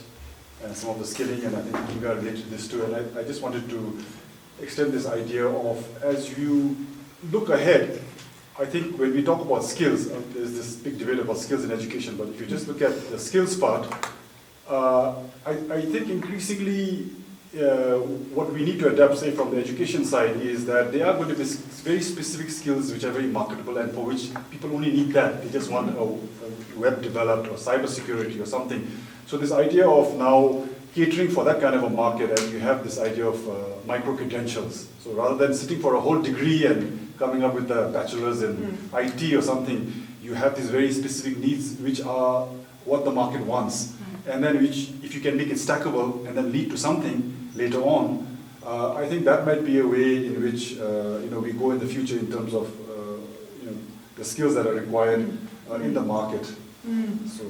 and some of the skilling, and I think Inga related to this too. And I just wanted to extend this idea of, as you look ahead, I think when we talk about skills, there's this big debate about skills in education, but if you just look at the skills part, I think increasingly what we need to adapt, say, from the education side is that there are going to be very specific skills which are very marketable and for which people only need that. They just want a web developed or cybersecurity or something. So this idea of now catering for that kind of a market, and you have this idea of micro-credentials. So rather than sitting for a whole degree and coming up with a bachelor's in IT or something, you have these very specific needs which are what the market wants. And then which, if you can make it stackable and then lead to something later on, I think that might be a way in which we go in the future in terms of the skills that are required in the market. So,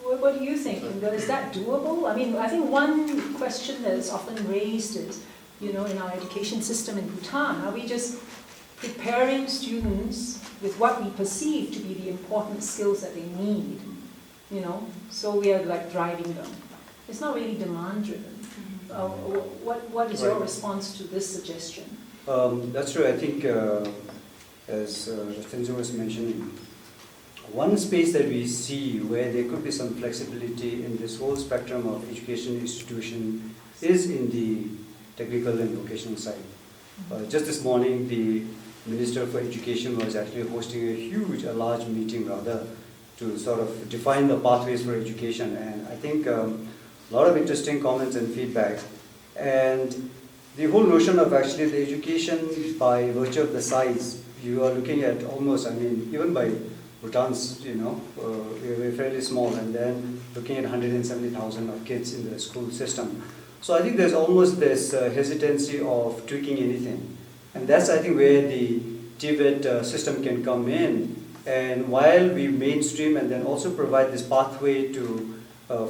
what do you think, Inga? Is that doable? I mean, I think one question that is often raised is, in our education system in Bhutan, are we just preparing students with what we perceive to be the important skills that they need? So we are like driving them. It's not really demand driven. What is your response to this suggestion? That's true. I think as Tenzo was mentioning, one space that we see where there could be some flexibility in this whole spectrum of education institution is in the technical and vocational side. Just this morning, the Minister for Education was actually hosting a large meeting rather, to sort of define the pathways for education. And I think a lot of interesting comments and feedback. And the whole notion of actually the education by virtue of the size, you are looking at almost, I mean, even by Bhutan's, we're fairly small, and then looking at 170,000 of kids in the school system. So I think there's almost this hesitancy of tweaking anything. And that's, I think, where the TVET system can come in. And while we mainstream and then also provide this pathway to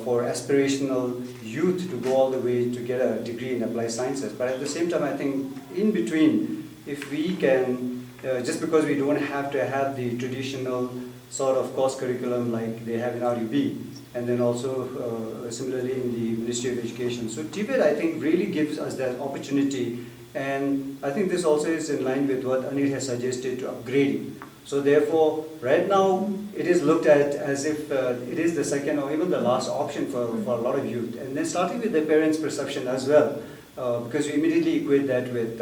for aspirational youth to go all the way to get a degree in applied sciences. But at the same time, I think in between, if we can, just because we don't have to have the traditional sort of course curriculum like they have in RUB, and then also similarly in the Ministry of Education. So TVET, I think, really gives us that opportunity. And I think this also is in line with what Anil has suggested to upgrading. So therefore, right now, it is looked at as if it is the second or even the last option for a lot of youth. And then starting with the parents' perception as well, because you immediately equate that with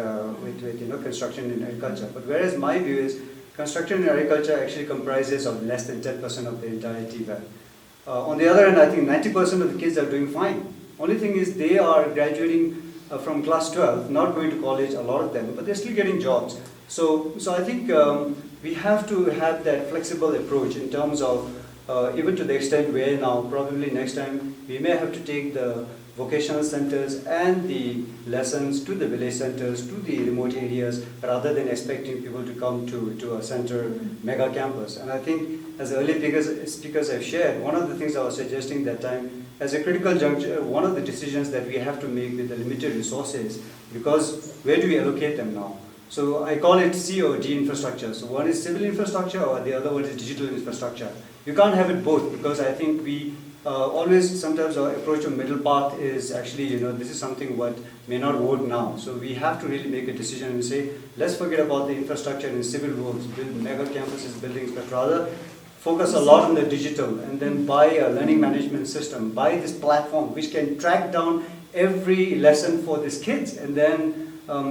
construction and agriculture. But whereas my view is, construction and agriculture actually comprises of less than 10% of the entire TVET. On the other hand, I think 90% of the kids are doing fine. Only thing is they are graduating from class 12, not going to college, a lot of them, but they're still getting jobs. So I think we have to have that flexible approach in terms of, even to the extent where now, probably next time, we may have to take the vocational centers and the lessons to the village centers, to the remote areas, rather than expecting people to come to a center mega campus. And I think, as the earlier speakers have shared, one of the things I was suggesting that time, as a critical juncture, one of the decisions that we have to make with the limited resources, because where do we allocate them now? So I call it C or D infrastructure. So one is civil infrastructure, or the other one is digital infrastructure. You can't have it both, because I think we always, sometimes our approach to middle path is actually, this is something what may not work now. So we have to really make a decision and say, let's forget about the infrastructure and civil works, build mega campuses, buildings, but rather focus a lot on the digital, and then buy a learning management system, buy this platform which can track down every lesson for these kids. And then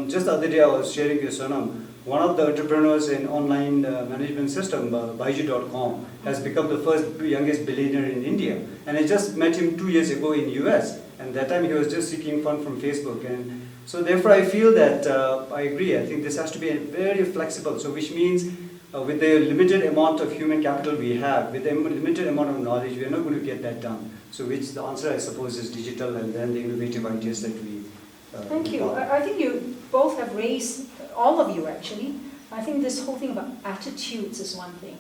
just the other day I was sharing with Sonam, one of the entrepreneurs in online management system, Baiju.com, has become the first youngest billionaire in India. And I just met him 2 years ago in US, and that time he was just seeking fund from Facebook. And so therefore I feel that, I agree, I think this has to be very flexible, so which means with the limited amount of human capital we have, with the limited amount of knowledge, we are not going to get that done. So which the answer, I suppose, is digital, and then the innovative ideas that we Thank you. I think you both have raised, all of you actually, I think this whole thing about attitudes is one thing.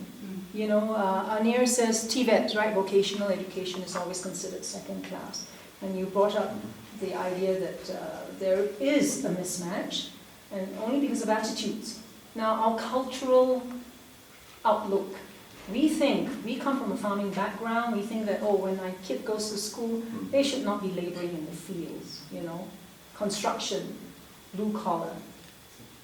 Anir says TVET, right, vocational education is always considered second class. And you brought up the idea that there is a mismatch, and only because of attitudes. Now, our cultural outlook, we come from a farming background, we think that, when my kid goes to school, they should not be laboring in the fields, construction, blue collar.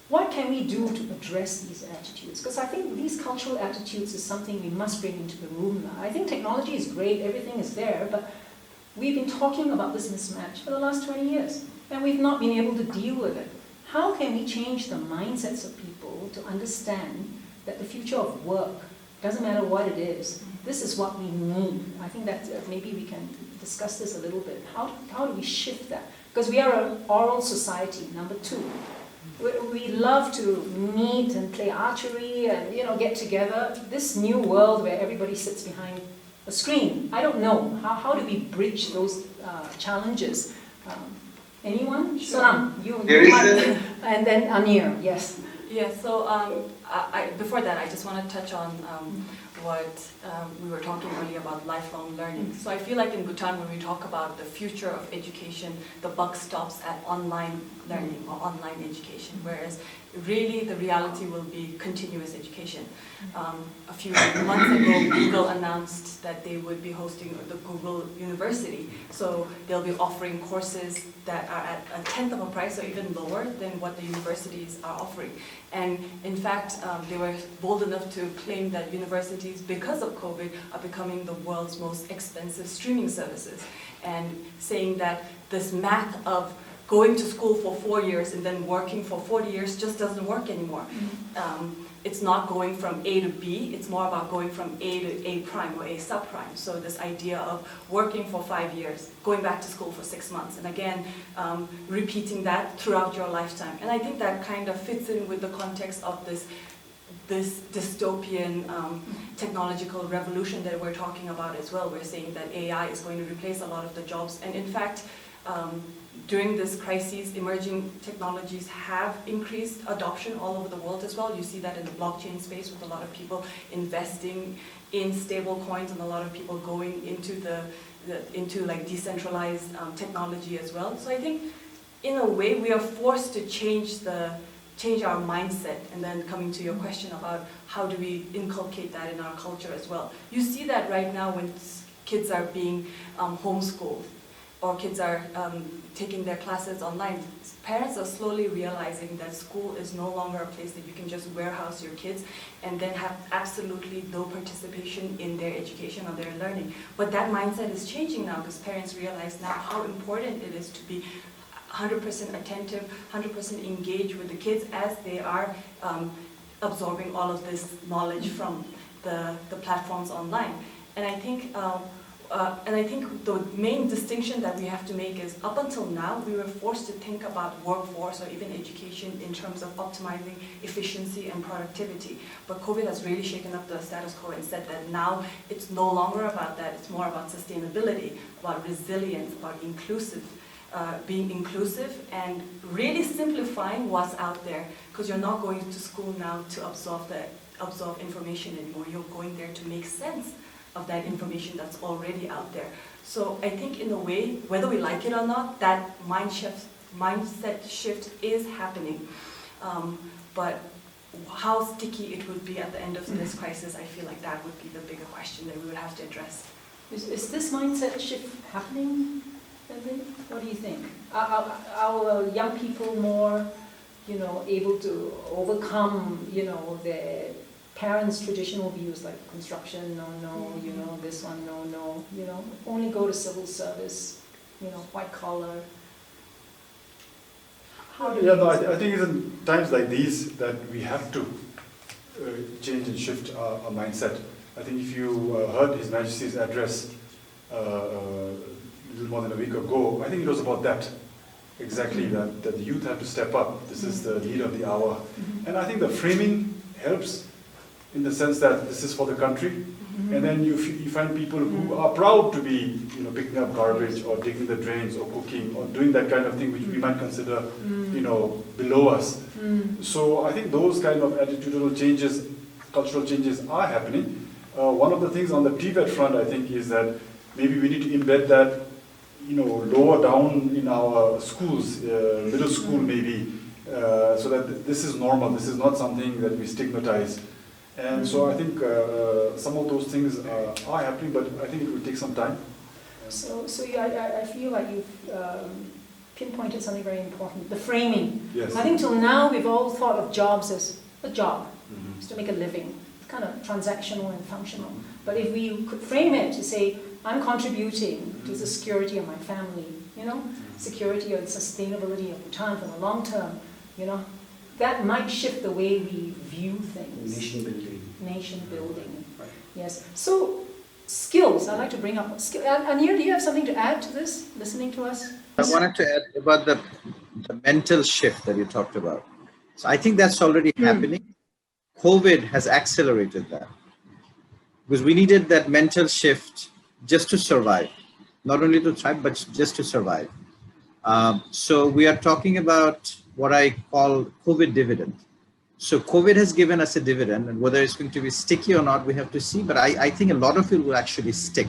What can we do to address these attitudes? Because I think these cultural attitudes is something we must bring into the room now. I think technology is great, everything is there, but we've been talking about this mismatch for the last 20 years, and we've not been able to deal with it. How can we change the mindsets of people to understand that the future of work, doesn't matter what it is, this is what we need? I think that maybe we can discuss this a little bit. How do we shift that? Because we are an oral society, number two. We love to meet and play archery and get together. This new world where everybody sits behind a screen, I don't know. How do we bridge those challenges? Anyone? Sure. Sonam, you and then Anir, yes. Yeah, so before that, I just want to touch on what we were talking earlier about lifelong learning. So I feel like in Bhutan, when we talk about the future of education, the buck stops at online learning or online education. Whereas really the reality will be continuous education. A few months ago, Google announced that they would be hosting the Google University. So they'll be offering courses that are at a tenth of a price or even lower than what the universities are offering. And in fact, they were bold enough to claim that universities, because of COVID, are becoming the world's most expensive streaming services. And saying that this math of going to school for 4 years and then working for 40 years just doesn't work anymore. It's not going from A to B, it's more about going from A to A prime or A subprime. So this idea of working for 5 years, going back to school for 6 months, and again, repeating that throughout your lifetime. And I think that kind of fits in with the context of this dystopian technological revolution that we're talking about as well. We're saying that AI is going to replace a lot of the jobs. And in fact, during this crisis, emerging technologies have increased adoption all over the world as well. You see that in the blockchain space with a lot of people investing in stable coins and a lot of people going into like decentralized technology as well. So I think in a way we are forced to change our mindset, and then coming to your question about how do we inculcate that in our culture as well. You see that right now when kids are being homeschooled, or kids are taking their classes online. Parents are slowly realizing that school is no longer a place that you can just warehouse your kids and then have absolutely no participation in their education or their learning. But that mindset is changing now because parents realize now how important it is to be 100% attentive, 100% engaged with the kids as they are absorbing all of this knowledge from the platforms online. And I think the main distinction that we have to make is up until now, we were forced to think about workforce or even education in terms of optimizing efficiency and productivity. But COVID has really shaken up the status quo and said that now it's no longer about that. It's more about sustainability, about resilience, about being inclusive and really simplifying what's out there, because you're not going to school now to absorb information anymore. You're going there to make sense of that information that's already out there. So I think in a way, whether we like it or not, that mindset shift is happening. But how sticky it would be at the end of this crisis, I feel like that would be the bigger question that we would have to address. Is this mindset shift happening, Evelyn? What do you think? Are young people more, able to overcome, their parents' traditional views like construction, no, this one, no, only go to civil service, white collar? I think it's in times like these that we have to change and shift our mindset. I think if you heard His Majesty's address a little more than a week ago, I think it was about that. Exactly, that the youth have to step up. This is the need of the hour. And I think the framing helps in the sense that this is for the country. And then you find people who are proud to be picking up garbage or digging the drains or cooking or doing that kind of thing which we might consider below us. So I think those kind of attitudinal changes, cultural changes are happening. One of the things on the TVET front, I think, is that maybe we need to embed that lower down in our schools, middle school maybe, so that this is normal, this is not something that we stigmatize. And so I think some of those things are happening, but I think it will take some time. So I feel like you've pinpointed something very important, the framing. Yes. I think till now we've all thought of jobs as a job, it's to make a living. It's kind of transactional and functional. But if we could frame it to say, I'm contributing to the security of my family, security and sustainability of Bhutan for the long term, that might shift the way we view things. Nation building. Right. Yes. So skills, I'd like to bring up skills. Anir, do you have something to add to this, listening to us? I wanted to add about the mental shift that you talked about. So I think that's already happening. COVID has accelerated that. Because we needed that mental shift just to survive. Not only to thrive, but just to survive. So we are talking about what I call COVID dividend. So COVID has given us a dividend, and whether it's going to be sticky or not, we have to see. But I think a lot of it will actually stick,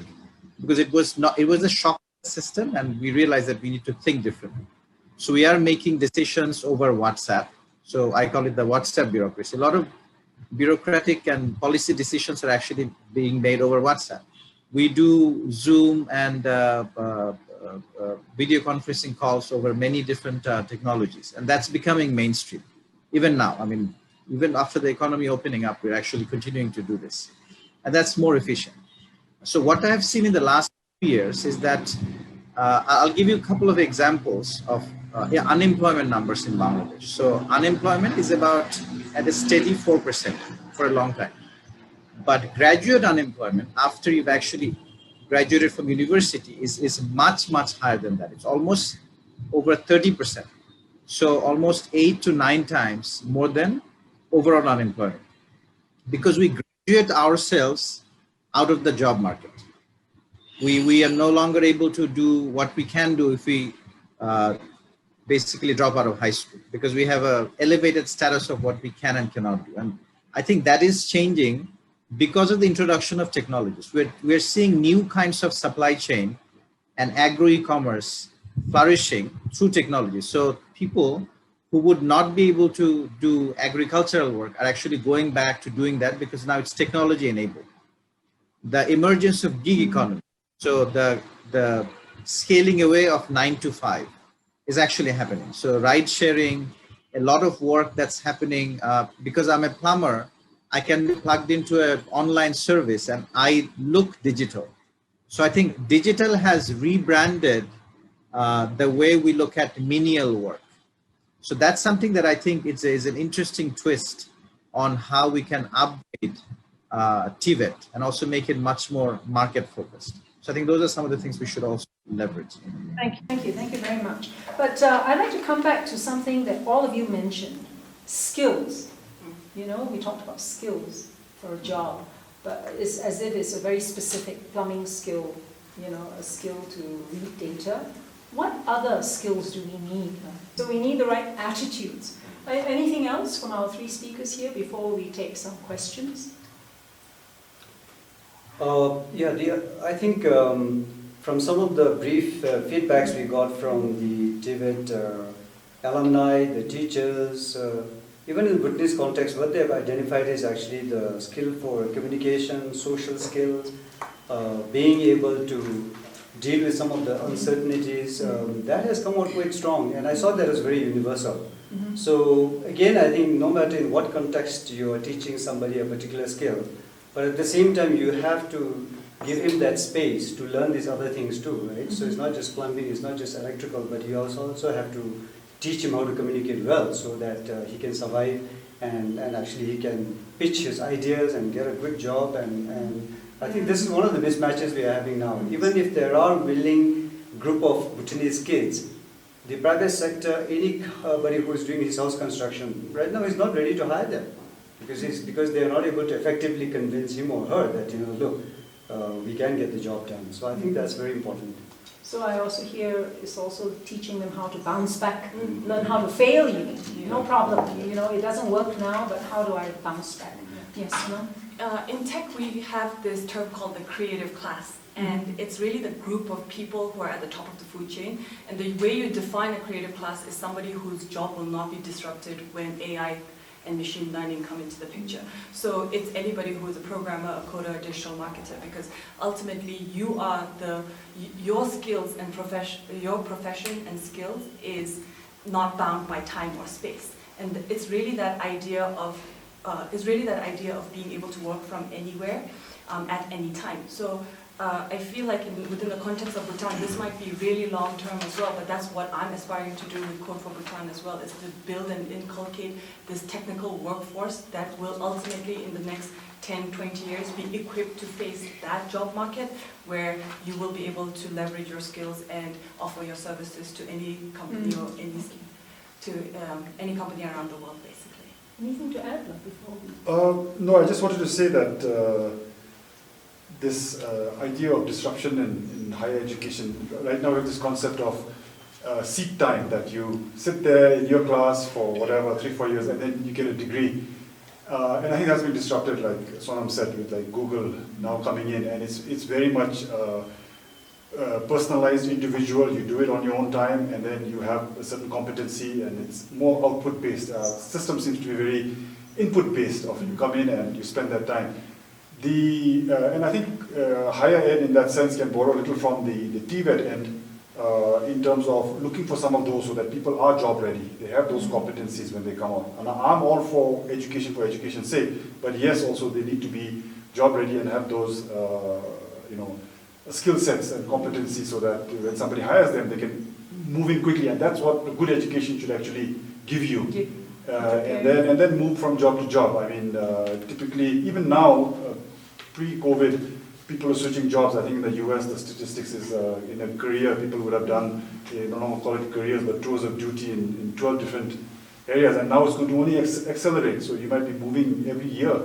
because it was a shock system, and we realized that we need to think differently. So we are making decisions over WhatsApp. So I call it the WhatsApp bureaucracy. A lot of bureaucratic and policy decisions are actually being made over WhatsApp. We do Zoom and video conferencing calls over many different technologies, and that's becoming mainstream. Even now, I mean, even after the economy opening up, we're actually continuing to do this, and that's more efficient. So what I have seen in the last few years is that I'll give you a couple of examples of unemployment numbers in Bangladesh. So unemployment is about at a steady 4% for a long time. But graduate unemployment, after you've actually graduated from university, is much, much higher than that. It's almost over 30%. So almost 8 to 9 times more than overall unemployment. Because we graduate ourselves out of the job market. We are no longer able to do what we can do if we basically drop out of high school, because we have an elevated status of what we can and cannot do. And I think that is changing because of the introduction of technologies. We're seeing new kinds of supply chain and agro e-commerce flourishing through technology. So people who would not be able to do agricultural work are actually going back to doing that because now it's technology enabled. The emergence of gig economy, so the scaling away of 9 to 5 is actually happening. So ride sharing, a lot of work that's happening because I'm a plumber, I can be plugged into an online service and I look digital. So I think digital has rebranded the way we look at menial work. So that's something that I think is an interesting twist on how we can upgrade TVET and also make it much more market focused. So I think those are some of the things we should also leverage. Thank you very much. But I'd like to come back to something that all of you mentioned, skills. You know, we talked about skills for a job, but it's as if it's a very specific plumbing skill, you know, a skill to read data. What other skills do we need? So we need the right attitudes. Anything else from our 3 speakers here before we take some questions? I think from some of the brief feedbacks we got from the TVET alumni, the teachers, even in Bhutanese context, what they have identified is actually the skill for communication, social skills, being able to deal with some of the uncertainties. That has come out quite strong, and I saw that as very universal. So again, I think no matter in what context you are teaching somebody a particular skill, but at the same time you have to give him that space to learn these other things too, right? So it's not just plumbing, it's not just electrical, but you also have to teach him how to communicate well so that he can survive and actually he can pitch his ideas and get a good job. And I think this is one of the mismatches we are having now. Even if there are willing group of Bhutanese kids, the private sector, anybody who is doing his house construction right now is not ready to hire them because they are not able to effectively convince him or her that, you know, look, we can get the job done. So I think that's very important. So I also hear it's also teaching them how to bounce back, learn how to fail even. No problem, you know, it doesn't work now, but how do I bounce back? Yes, no? In tech, we have this term called the creative class. And it's really the group of people who are at the top of the food chain. And the way you define a creative class is somebody whose job will not be disrupted when AI and machine learning come into the picture. So it's anybody who is a programmer, a coder, a digital marketer, because ultimately you are your skills and your profession and skills is not bound by time or space. And it's really that idea of being able to work from anywhere at any time. So I feel like within the context of Bhutan, this might be really long-term as well, but that's what I'm aspiring to do with Code for Bhutan as well, is to build and inculcate this technical workforce that will ultimately, in the next 10, 20 years, be equipped to face that job market where you will be able to leverage your skills and offer your services to any company or any company around the world, basically. Anything to add before we... No, I just wanted to say that this idea of disruption in higher education, right now we have this concept of seat time, that you sit there in your class for whatever, 3-4 years, and then you get a degree. And I think that's been disrupted, like Sonam said, with like Google now coming in, and it's very much personalized individual, you do it on your own time, and then you have a certain competency, and it's more output-based. System seems to be very input-based, of you come in and you spend that time. And I think higher ed in that sense can borrow a little from the TVET end in terms of looking for some of those so that people are job ready. They have those competencies when they come out. And I'm all for education's sake, but yes, also they need to be job ready and have those, skill sets and competencies so that when somebody hires them, they can move in quickly. And that's what a good education should actually give you. And then move from job to job. I mean, typically, even now, pre-COVID, people are switching jobs. I think in the US, the statistics is in a career, people would have done, I don't know, call it careers, but tours of duty in 12 different areas. And now it's going to only accelerate. So you might be moving every year.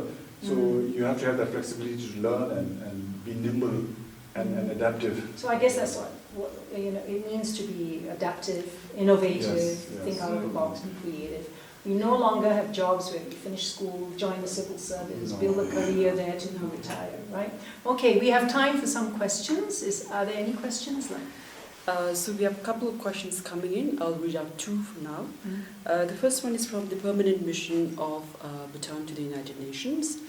So you have to have that flexibility to learn and be nimble and adaptive. So I guess that's what it means to be adaptive, innovative, think out of the box, be creative. We no longer have jobs where we finish school, join the civil service, build a career there to now retire, right? Okay, we have time for some questions. Are there any questions? So we have a couple of questions coming in. I'll read out two for now. The first one is from the Permanent Mission of Bhutan to the United Nations.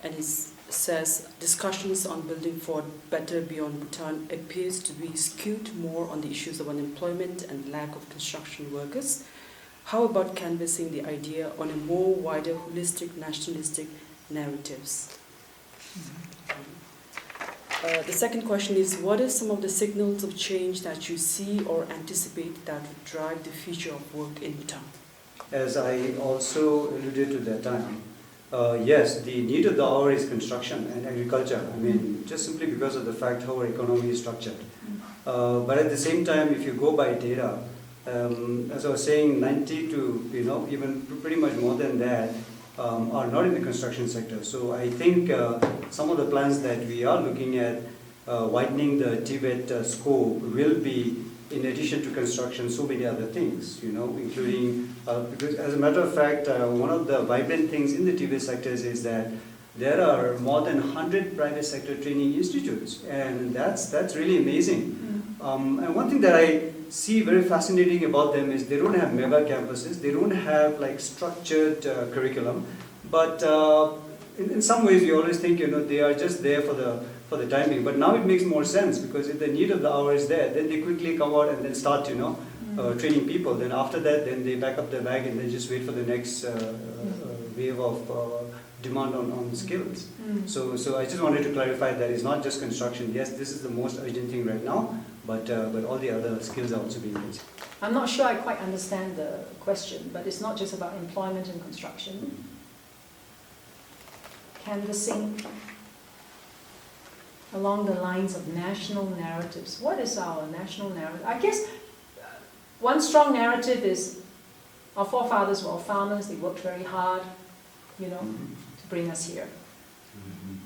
And it says, discussions on building for better beyond Bhutan appears to be skewed more on the issues of unemployment and lack of construction workers. How about canvassing the idea on a more wider, holistic, nationalistic narratives? The second question is, what are some of the signals of change that you see or anticipate that would drive the future of work in Bhutan? As I also alluded to that time, yes, the need of the hour is construction and agriculture. I mean, just simply because of the fact how our economy is structured. But at the same time, if you go by data, as I was saying, 90 to even pretty much more than that are not in the construction sector. So I think some of the plans that we are looking at widening the TVET scope will be, in addition to construction, so many other things, including, because as a matter of fact, one of the vibrant things in the TVET sectors is that there are more than 100 private sector training institutes, and that's really amazing. And one thing that I see very fascinating about them is they don't have mega campuses, they don't have like structured curriculum, but in some ways we always think they are just there for the time being. But now it makes more sense, because if the need of the hour is there, then they quickly come out and then start training people. Then after that, then they pack up their bag and then just wait for the next wave of demand on skills. So I just wanted to clarify that it's not just construction. Yes, this is the most urgent thing right now, but all the other skills are also being used. I'm not sure I quite understand the question, but it's not just about employment and construction. Canvassing along the lines of national narratives. What is our national narrative? I guess one strong narrative is our forefathers were all farmers, they worked very hard, to bring us here.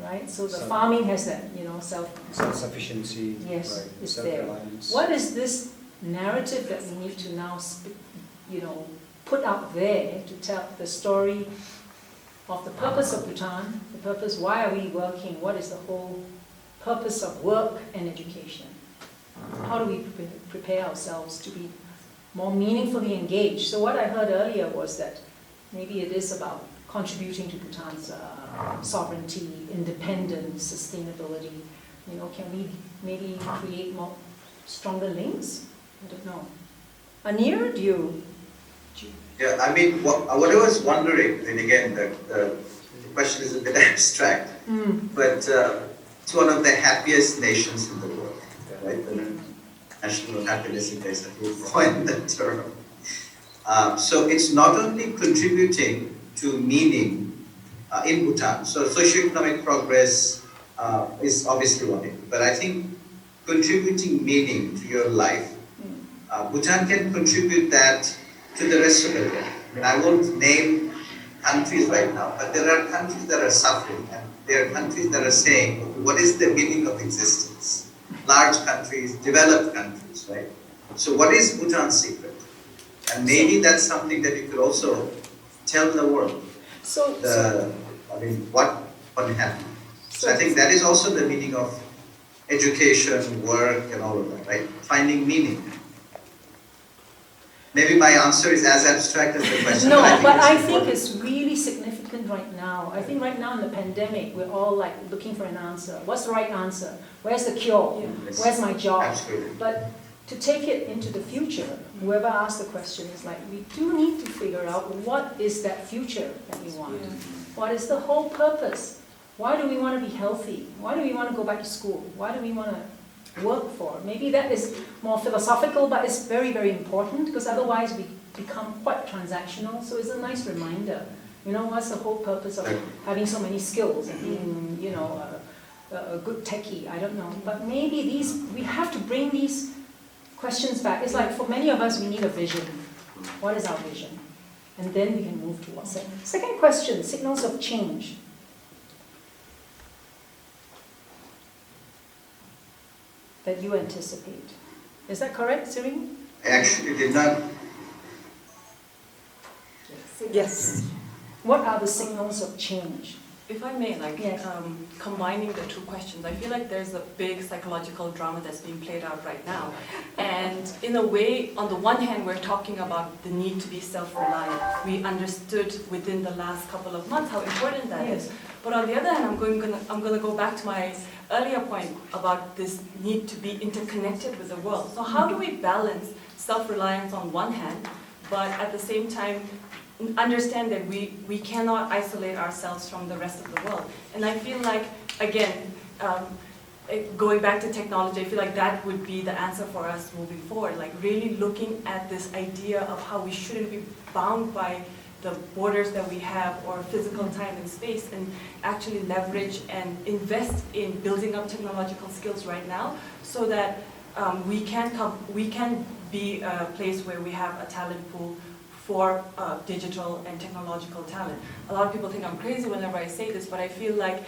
Right? So the farming has that, self-sufficiency, yes, right, is there. What is this narrative that we need to now, put out there to tell the story of the purpose of Bhutan, the purpose, why are we working, what is the whole purpose of work and education? How do we prepare ourselves to be more meaningfully engaged? So what I heard earlier was that maybe it is about contributing to Bhutan's sovereignty, independence, sustainability. Can we maybe create more stronger links? I don't know. Anir, do you? Yeah, I mean, what I was wondering, and again, the question is a bit abstract, but it's one of the happiest nations in the world, right? The national happiness index, that we coined that term. So it's not only contributing to meaning in Bhutan. So socioeconomic progress is obviously one thing, but I think contributing meaning to your life, Bhutan can contribute that to the rest of the world. I mean, I won't name countries right now, but there are countries that are suffering, and there are countries that are saying, what is the meaning of existence? Large countries, developed countries, right? So what is Bhutan's secret? And maybe that's something that you could also tell the world. What happened. So I think that is also the meaning of education, work, and all of that, right? Finding meaning. Maybe my answer is as abstract as the question. No, but I it's think important. it's really significant right now. I think right now in the pandemic, we're all like looking for an answer. What's the right answer? Where's the cure? Yes. Where's my job? Absolutely. But to take it into the future, whoever asked the question is like, we do need to figure out what is that future that we want. What is the whole purpose? Why do we want to be healthy? Why do we want to go back to school? Why do we want to work for? Maybe that is more philosophical, but it's very, very important, because otherwise we become quite transactional. So it's a nice reminder. You know, what's the whole purpose of having so many skills and being, you know, a good techie? I don't know. But maybe we have to bring these questions back. It's like for many of us, we need a vision. What is our vision? And then we can move towards it. Second question, signals of change. That you anticipate. Is that correct, Siri? I actually did not. Yes. What are the signals of change? If I may, like, Yes. combining the two questions, I feel like there's a big psychological drama that's being played out right now. And in a way, on the one hand, we're talking about the need to be self-reliant. We understood within the last couple of months how important that is. But on the other hand, I'm going to go back to my earlier point about this need to be interconnected with the world. So how do we balance self-reliance on one hand, but at the same time understand that we cannot isolate ourselves from the rest of the world? And I feel like, again, going back to technology, I feel like that would be the answer for us moving forward, like really looking at this idea of how we shouldn't be bound by the borders that we have or physical time and space, and actually leverage and invest in building up technological skills right now, so that we can be a place where we have a talent pool for digital and technological talent. A lot of people think I'm crazy whenever I say this, but I feel like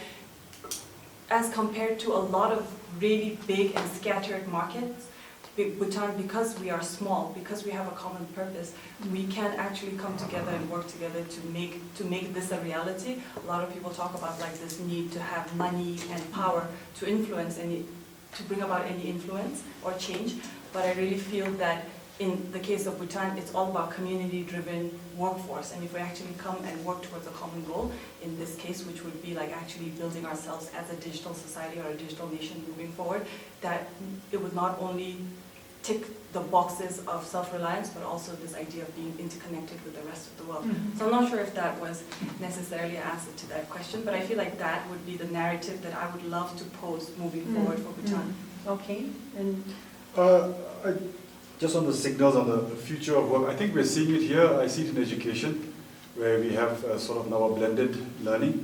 as compared to a lot of really big and scattered markets, Bhutan, because we are small, because we have a common purpose, we can actually come together and work together to make this a reality. A lot of people talk about like this need to have money and power to influence to bring about any influence or change. But I really feel that in the case of Bhutan, it's all about community-driven workforce. And if we actually come and work towards a common goal, in this case, which would be like actually building ourselves as a digital society or a digital nation moving forward, that it would not only tick the boxes of self-reliance, but also this idea of being interconnected with the rest of the world. So I'm not sure if that was necessarily an answer to that question, but I feel like that would be the narrative that I would love to pose moving forward for Bhutan. Okay, and Just on the signals on the future of work, I think we're seeing it here. I see it in education, where we have sort of now a blended learning,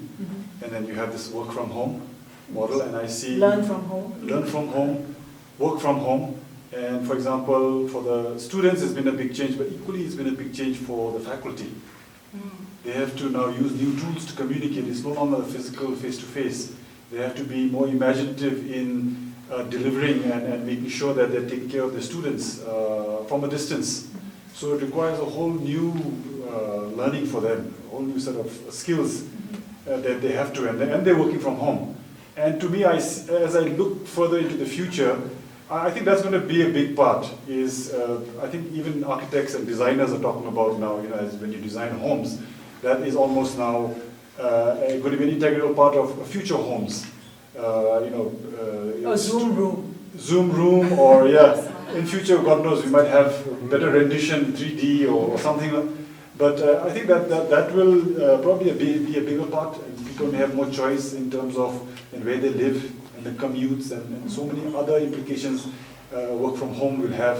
and then you have this work from home model, and I see learn from home, work from home. And for example, for the students, it's been a big change, but equally it's been a big change for the faculty. They have to now use new tools to communicate. It's no longer physical face-to-face. They have to be more imaginative in delivering and making sure that they're taking care of the students from a distance. So it requires a whole new learning for them, a whole new set of skills that they have to, and they're working from home. And to me, as I look further into the future, I think that's going to be a big part. I think even architects and designers are talking about now, as when you design homes, that is almost now going to be an integral part of future homes. a Zoom room. Or in future, God knows, we might have better rendition, 3D or something. But I think that will probably be a bigger part, and people may have more choice in terms of where they live and the commutes and so many other implications work from home will have.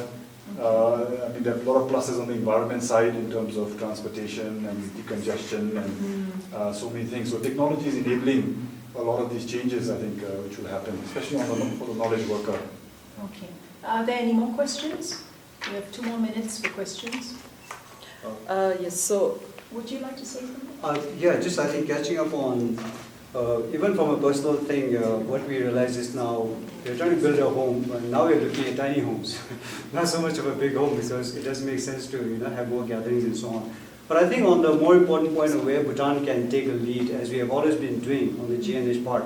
I mean, there are a lot of pluses on the environment side in terms of transportation and decongestion and so many things. So technology is enabling a lot of these changes, I think, which will happen, especially for the knowledge worker. Okay. Are there any more questions? We have 2 more minutes for questions. Yes, so Would you like to say something? Just I think catching up on, even from a personal thing, what we realize is now we're trying to build a home, and now we're looking at tiny homes. Not so much of a big home, because it doesn't make sense to have more gatherings and so on. But I think on the more important point of where Bhutan can take a lead, as we have always been doing on the GNH part,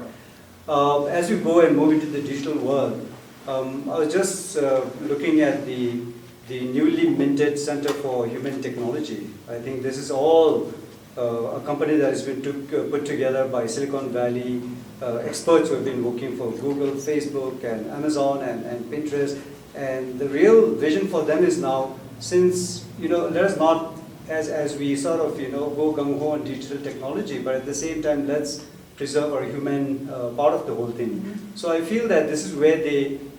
As we go and move into the digital world, I was just looking at the newly minted Center for Human Technology. I think this is all a company that has been put together by Silicon Valley experts who have been working for Google, Facebook, and Amazon, and Pinterest. And the real vision for them is now, since, let us not, as we sort of, go gung-ho on digital technology, but at the same time, let's preserve our human part of the whole thing. So I feel that this is where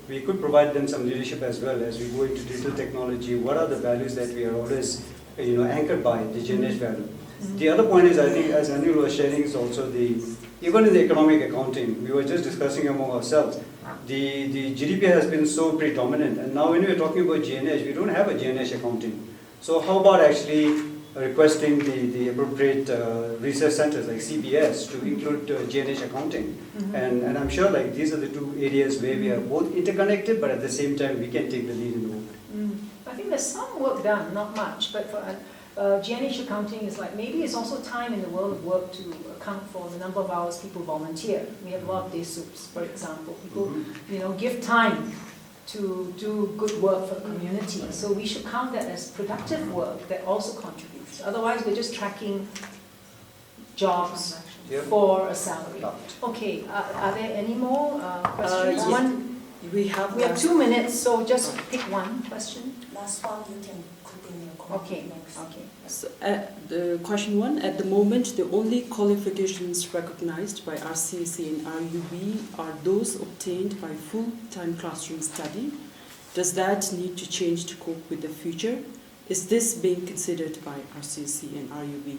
we could provide them some leadership as well as we go into digital technology. What are the values that we are always, anchored by, the GNH value? The other point is, I think, as Anil was sharing, is also even in the economic accounting, we were just discussing among ourselves, the GDP has been so predominant, and now when we're talking about GNH, we don't have a GNH accounting. So how about actually requesting the appropriate research centers like CBS to include GNH accounting? And I'm sure like these are the two areas where we are both interconnected, but at the same time we can take the lead in the world. I think there's some work done, not much, but for GNH accounting is like, maybe it's also time in the world of work to account for the number of hours people volunteer. We have a lot of day soups, for example. People, give time to do good work for the community. So we should count that as productive work that also contributes. Otherwise, we're just tracking jobs for a salary. Okay, are there any more questions? We have 2 minutes, so just pick one question. Last one, you can continue. Okay. So, the question 1, at the moment, the only qualifications recognized by RCAC and RUB are those obtained by full-time classroom study. Does that need to change to cope with the future? Is this being considered by RCAC and RUB?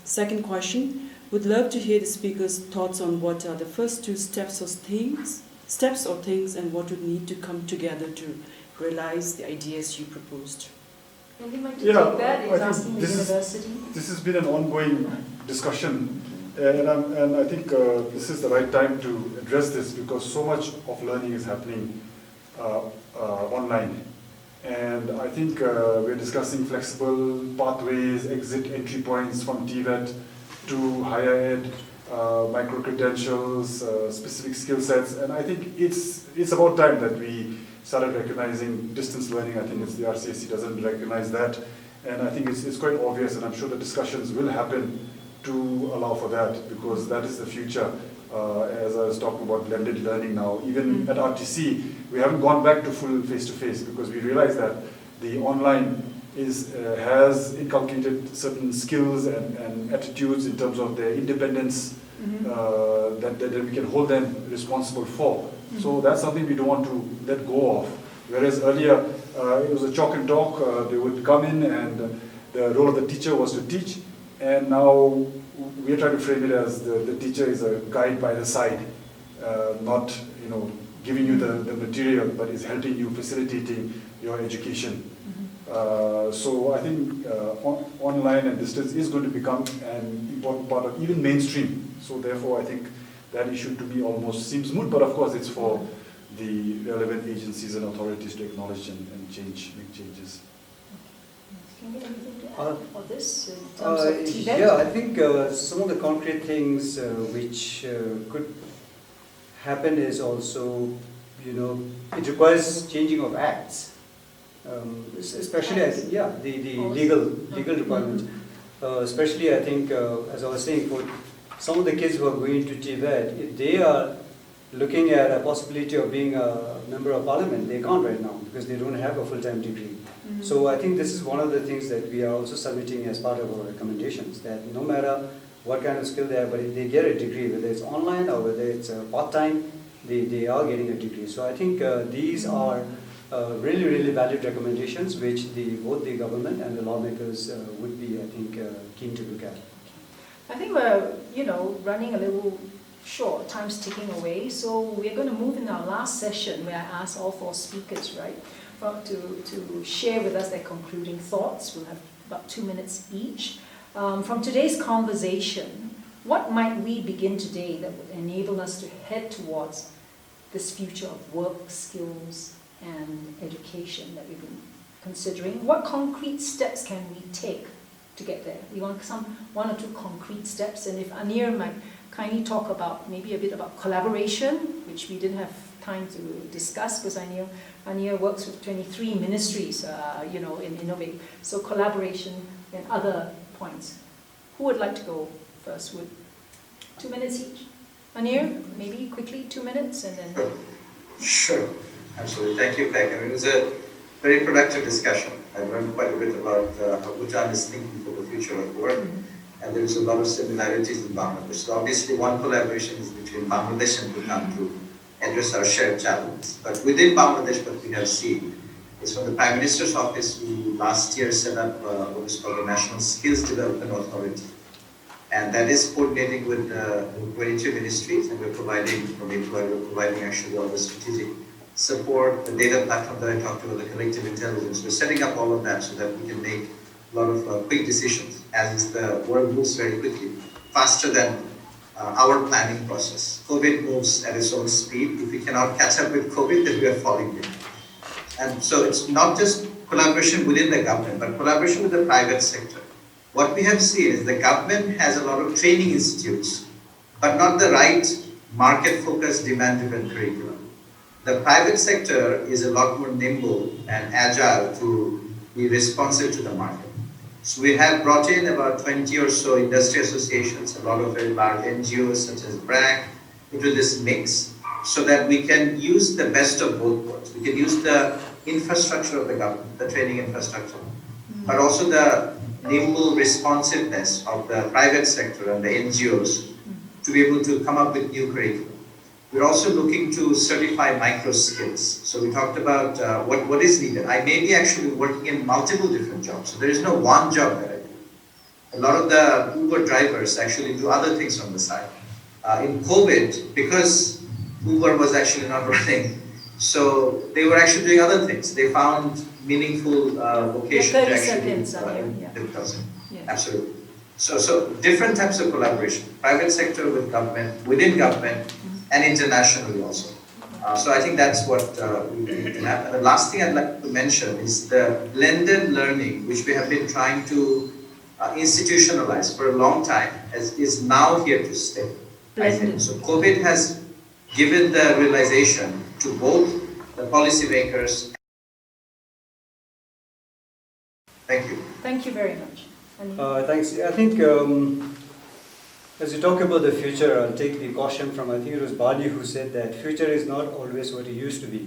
Second question, would love to hear the speaker's thoughts on what are the first 2 steps or things and what would need to come together to realize the ideas you proposed. Would you like to take that? It's asking the university. This has been an ongoing discussion, and I think this is the right time to address this because so much of learning is happening online. And I think we're discussing flexible pathways, exit entry points from TVET to higher ed, micro-credentials, specific skill sets, and I think it's about time that we started recognizing distance learning. I think it's the RCAC doesn't recognize that, and I think it's quite obvious, and I'm sure the discussions will happen to allow for that, because that is the future. As I was talking about blended learning now, even at RTC, we haven't gone back to full face-to-face because we realize that the online has inculcated certain skills and attitudes in terms of their independence that we can hold them responsible for. So that's something we don't want to let go of. Whereas earlier, it was a chalk and talk. They would come in and the role of the teacher was to teach. And now we're trying to frame it as the teacher is a guide by the side, not giving you the material, but is helping you, facilitating your education. So I think online and distance is going to become an important part of even mainstream. So therefore I think that issue to be almost seems moot, but of course it's for the relevant agencies and authorities to acknowledge and make changes. Can you get anything to add for this in terms of TVET? Yeah, I think some of the concrete things which could happen is also, it requires changing of acts. Especially, I think, the legal requirements. Especially, I think, as I was saying, for some of the kids who are going to TVET, if they are looking at a possibility of being a member of parliament, they can't right now because they don't have a full-time degree. So I think this is one of the things that we are also submitting as part of our recommendations, that no matter what kind of skill they have, but if they get a degree, whether it's online or whether it's part-time, they are getting a degree. So I think these are really, really valid recommendations which both the government and the lawmakers would be, I think, keen to look at. I think we're, running a little short, time's ticking away, so we're going to move in our last session where I ask all 4 speakers, right, to share with us their concluding thoughts. We'll have about 2 minutes each. From today's conversation, what might we begin today that would enable us to head towards this future of work, skills, and education that we've been considering? What concrete steps can we take to get there? We want 1 or 2 concrete steps, and if Anir kindly talk about maybe a bit about collaboration, which we didn't have time to discuss because Ania works with 23 ministries, in Innovate. So collaboration and other points. Who would like to go first? 2 minutes each. Anir, maybe quickly 2 minutes and then. Sure, absolutely. Thank you, Peg. I mean, it was a very productive discussion. I learned quite a bit about how Bhutan is thinking for the future of work. And there is a lot of similarities in Bangladesh. So obviously one collaboration is between Bangladesh and Bhutan to address our shared challenges. But within Bangladesh, what we have seen is from the Prime Minister's office, we last year set up what is called the National Skills Development Authority. And that is coordinating with 22 ministries, and we're providing actually all the strategic support, the data platform that I talked about, the collective intelligence. We're setting up all of that so that we can make a lot of quick decisions, as the world moves very quickly, faster than our planning process. COVID moves at its own speed. If we cannot catch up with COVID, then we are falling behind. And so it's not just collaboration within the government, but collaboration with the private sector. What we have seen is the government has a lot of training institutes, but not the right market-focused, demand-driven curriculum. The private sector is a lot more nimble and agile to be responsive to the market. So we have brought in about 20 or so industry associations, a lot of very large NGOs such as BRAC, into this mix, so that we can use the best of both worlds. We can use the infrastructure of the government, the training infrastructure, but also the nimble responsiveness of the private sector and the NGOs to be able to come up with new curriculum. We're also looking to certify micro skills. So we talked about what is needed. I may be actually working in multiple different jobs. So there is no one job that I do. A lot of the Uber drivers actually do other things on the side. In COVID, because Uber was actually not running, so they were actually doing other things. They found meaningful vocation to actually Absolutely. So different types of collaboration, private sector with government, within government, and internationally also. So I think that's what we need to have. And the last thing I'd like to mention is the blended learning, which we have been trying to institutionalize for a long time, is now here to stay. I think. So COVID has given the realization to both the policymakers. Thank you. Thank you very much. Thanks. I think as you talk about the future, I'll take the caution from, I think it was Bali who said that future is not always what it used to be.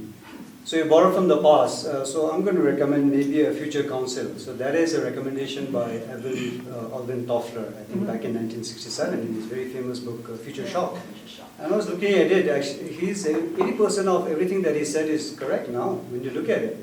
So you borrow from the past. So I'm going to recommend maybe a future council. So that is a recommendation by Alvin Toffler, I think back in 1967 in his very famous book, Future Shock. And I was looking at it, actually, 80% of everything that he said is correct now, when you look at it.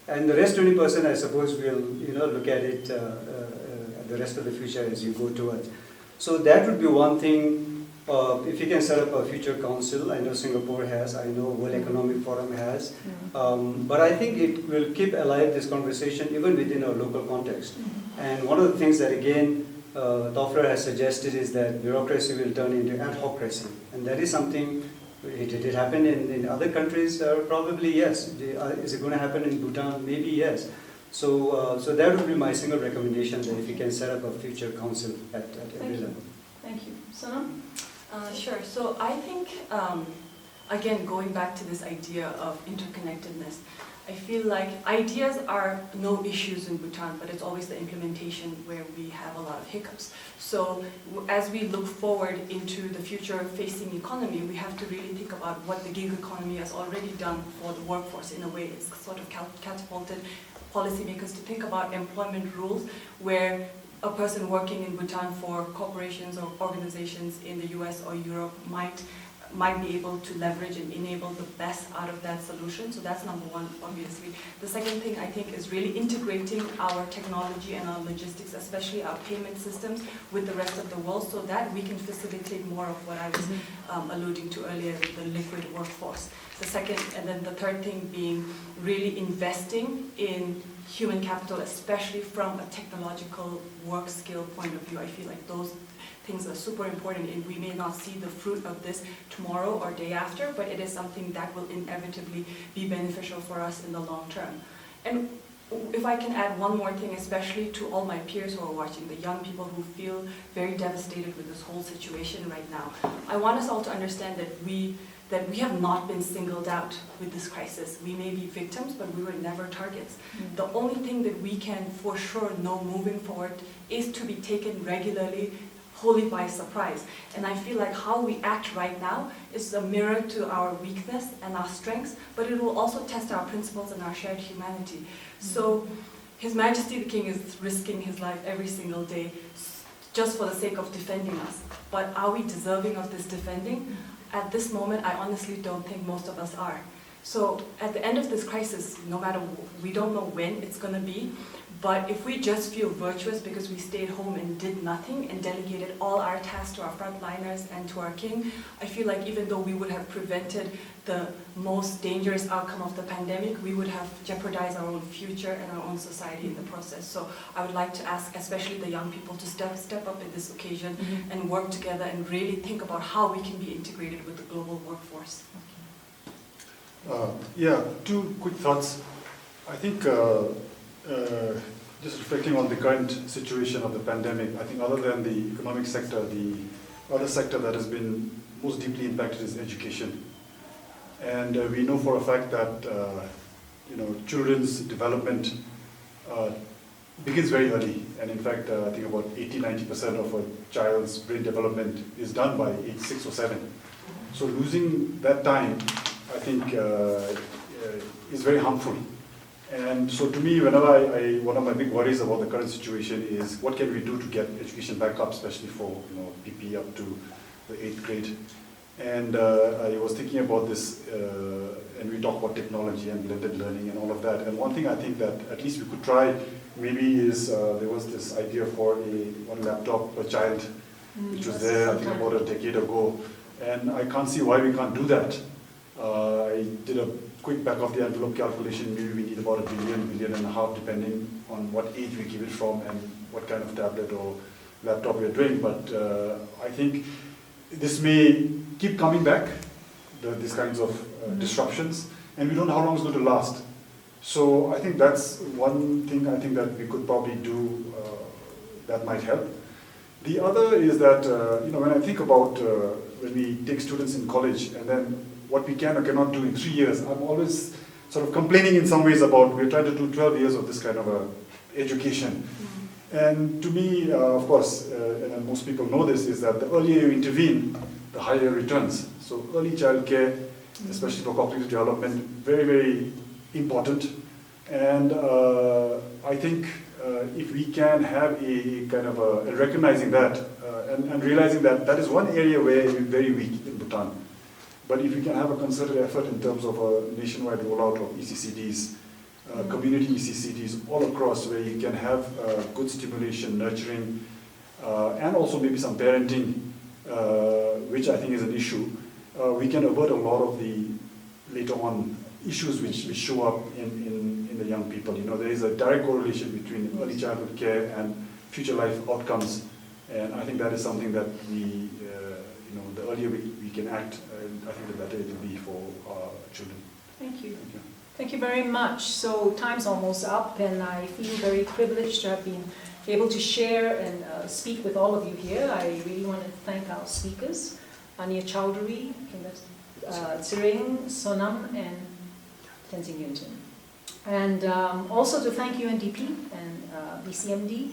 And the rest 20%, I suppose, we'll look at it at the rest of the future as you go towards. So that would be one thing, if you can set up a future council. I know Singapore has, I know World Economic Forum has, but I think it will keep alive this conversation even within our local context. And one of the things that again Toffler has suggested is that bureaucracy will turn into adhocracy, and that is something. Did it happen in other countries? Probably yes. Is it going to happen in Bhutan? Maybe yes. So that would be my single recommendation, that if you can set up a future council at every level. Thank you. Sanam? Sure. So I think, again, going back to this idea of interconnectedness, I feel like ideas are no issues in Bhutan, but it's always the implementation where we have a lot of hiccups. So as we look forward into the future-facing economy, we have to really think about what the gig economy has already done for the workforce. In a way, it's sort of catapulted policymakers to think about employment rules where a person working in Bhutan for corporations or organizations in the US or Europe might be able to leverage and enable the best out of that solution. So that's number one, obviously. The second thing I think is really integrating our technology and our logistics, especially our payment systems, with the rest of the world, so that we can facilitate more of what I was alluding to earlier, the liquid workforce. The second, and then the third thing being really investing in human capital, especially from a technological work skill point of view. I feel like those things are super important, and we may not see the fruit of this tomorrow or day after, but it is something that will inevitably be beneficial for us in the long term. And if I can add one more thing, especially to all my peers who are watching, the young people who feel very devastated with this whole situation right now, I want us all to understand that we have not been singled out with this crisis. We may be victims, but we were never targets. The only thing that we can for sure know moving forward is to be taken regularly, wholly by surprise. And I feel like how we act right now is a mirror to our weakness and our strengths, but it will also test our principles and our shared humanity. So His Majesty the King is risking his life every single day just for the sake of defending us. But are we deserving of this defending? At this moment, I honestly don't think most of us are. So at the end of this crisis, no matter, we don't know when it's going to be, but if we just feel virtuous because we stayed home and did nothing and delegated all our tasks to our frontliners and to our king, I feel like even though we would have prevented the most dangerous outcome of the pandemic, we would have jeopardized our own future and our own society in the process. So I would like to ask, especially the young people, to step up in this occasion and work together and really think about how we can be integrated with the global workforce. Yeah, two quick thoughts. I think just reflecting on the current situation of the pandemic, I think other than the economic sector, the other sector that has been most deeply impacted is education. And we know for a fact that children's development begins very early. And in fact, I think about 80-90% of a child's brain development is done by age 6 or 7. So losing that time, I think, is very harmful. And so to me, whenever one of my big worries about the current situation is what can we do to get education back up, especially for PP up to the 8th grade. And I was thinking about this, and we talk about technology and blended learning and all of that. And one thing I think that at least we could try maybe is there was this idea for one laptop per child, which was there I think about a decade ago. And I can't see why we can't do that. I did a quick back of the envelope calculation. Maybe we need about $1 billion and a half, depending on what age we give it from and what kind of tablet or laptop we're doing. But I think this may keep coming back, these kinds of disruptions, and we don't know how long it's going to last. So I think that's one thing I think that we could probably do that might help. The other is that, when I think about when we take students in college and then what we can or cannot do in 3 years, I'm always sort of complaining in some ways about we're trying to do 12 years of this kind of education. And to me, of course, and most people know this, is that the earlier you intervene, the higher returns. So early child care, especially for cognitive development, very, very important. And I think if we can have a kind of a recognizing that and realizing that that is one area where we're very weak in Bhutan. But if we can have a concerted effort in terms of a nationwide rollout of ECCDs, community ECCDs all across, where you can have good stimulation, nurturing, and also maybe some parenting, which I think is an issue, we can avert a lot of the later on issues which show up in the young people. There is a direct correlation between early childhood care and future life outcomes, and I think that is something that we, the earlier we can act, I think the better it will be for our children. Thank you. Thank you. Thank you very much. So time's almost up, and I feel very privileged to have been able to share and speak with all of you here. I really want to thank our speakers, Ania Chowdhury, Tsering, Sonam, and Tenzing Yuntin. And also to thank UNDP and BCMD,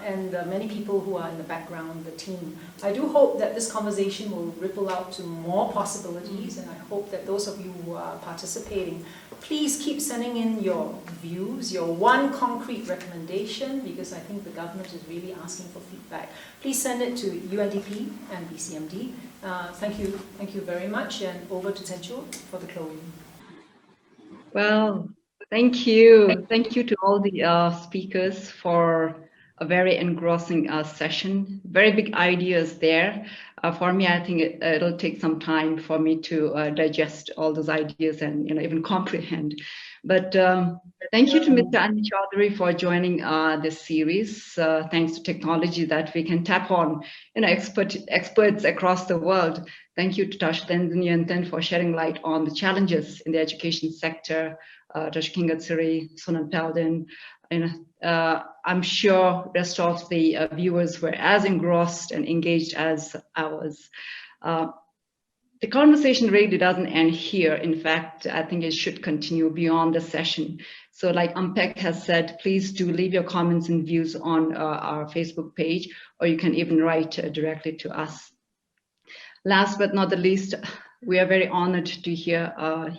and many people who are in the background, the team. I do hope that this conversation will ripple out to more possibilities, and I hope that those of you who are participating, please keep sending in your views, your one concrete recommendation, because I think the government is really asking for feedback. Please send it to UNDP and BCMD. Thank you very much, and over to Tencho for the closing. Well, thank you. Thank you to all the speakers for a very engrossing session. Very big ideas there. for me, I think it'll take some time for me to digest all those ideas and even comprehend. But thank you to Mr. Anil Chaudhary for joining this series. Thanks to technology that we can tap on, experts across the world. Thank you to Tasha Tenzin for shedding light on the challenges in the education sector. Tasha Kingatsuri, Sonal Paladin. I'm sure rest of the viewers were as engrossed and engaged as I was. The conversation really doesn't end here. In fact, I think it should continue beyond the session. So like Ampek has said, please do leave your comments and views on our Facebook page, or you can even write directly to us. Last but not the least, we are very honored to hear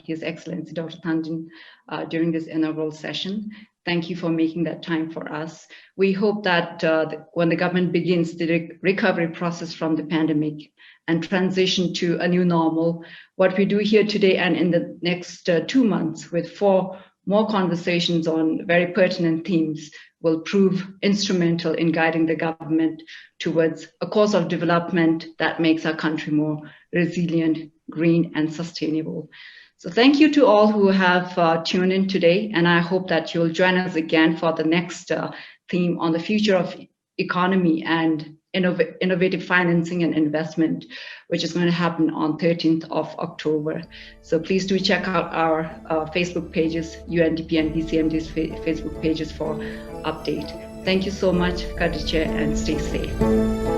His Excellency Dr. Tandin during this inaugural session. Thank you for making that time for us. We hope that when the government begins the recovery process from the pandemic and transition to a new normal, what we do here today and in the next 2 months with 4 more conversations on very pertinent themes will prove instrumental in guiding the government towards a course of development that makes our country more resilient, green, and sustainable. So thank you to all who have tuned in today, and I hope that you'll join us again for the next theme on the future of economy and innovative financing and investment, which is going to happen on 13th of October. So please do check out our Facebook pages, UNDP and BCMD's Facebook pages for update. Thank you so much, Khadija, and stay safe.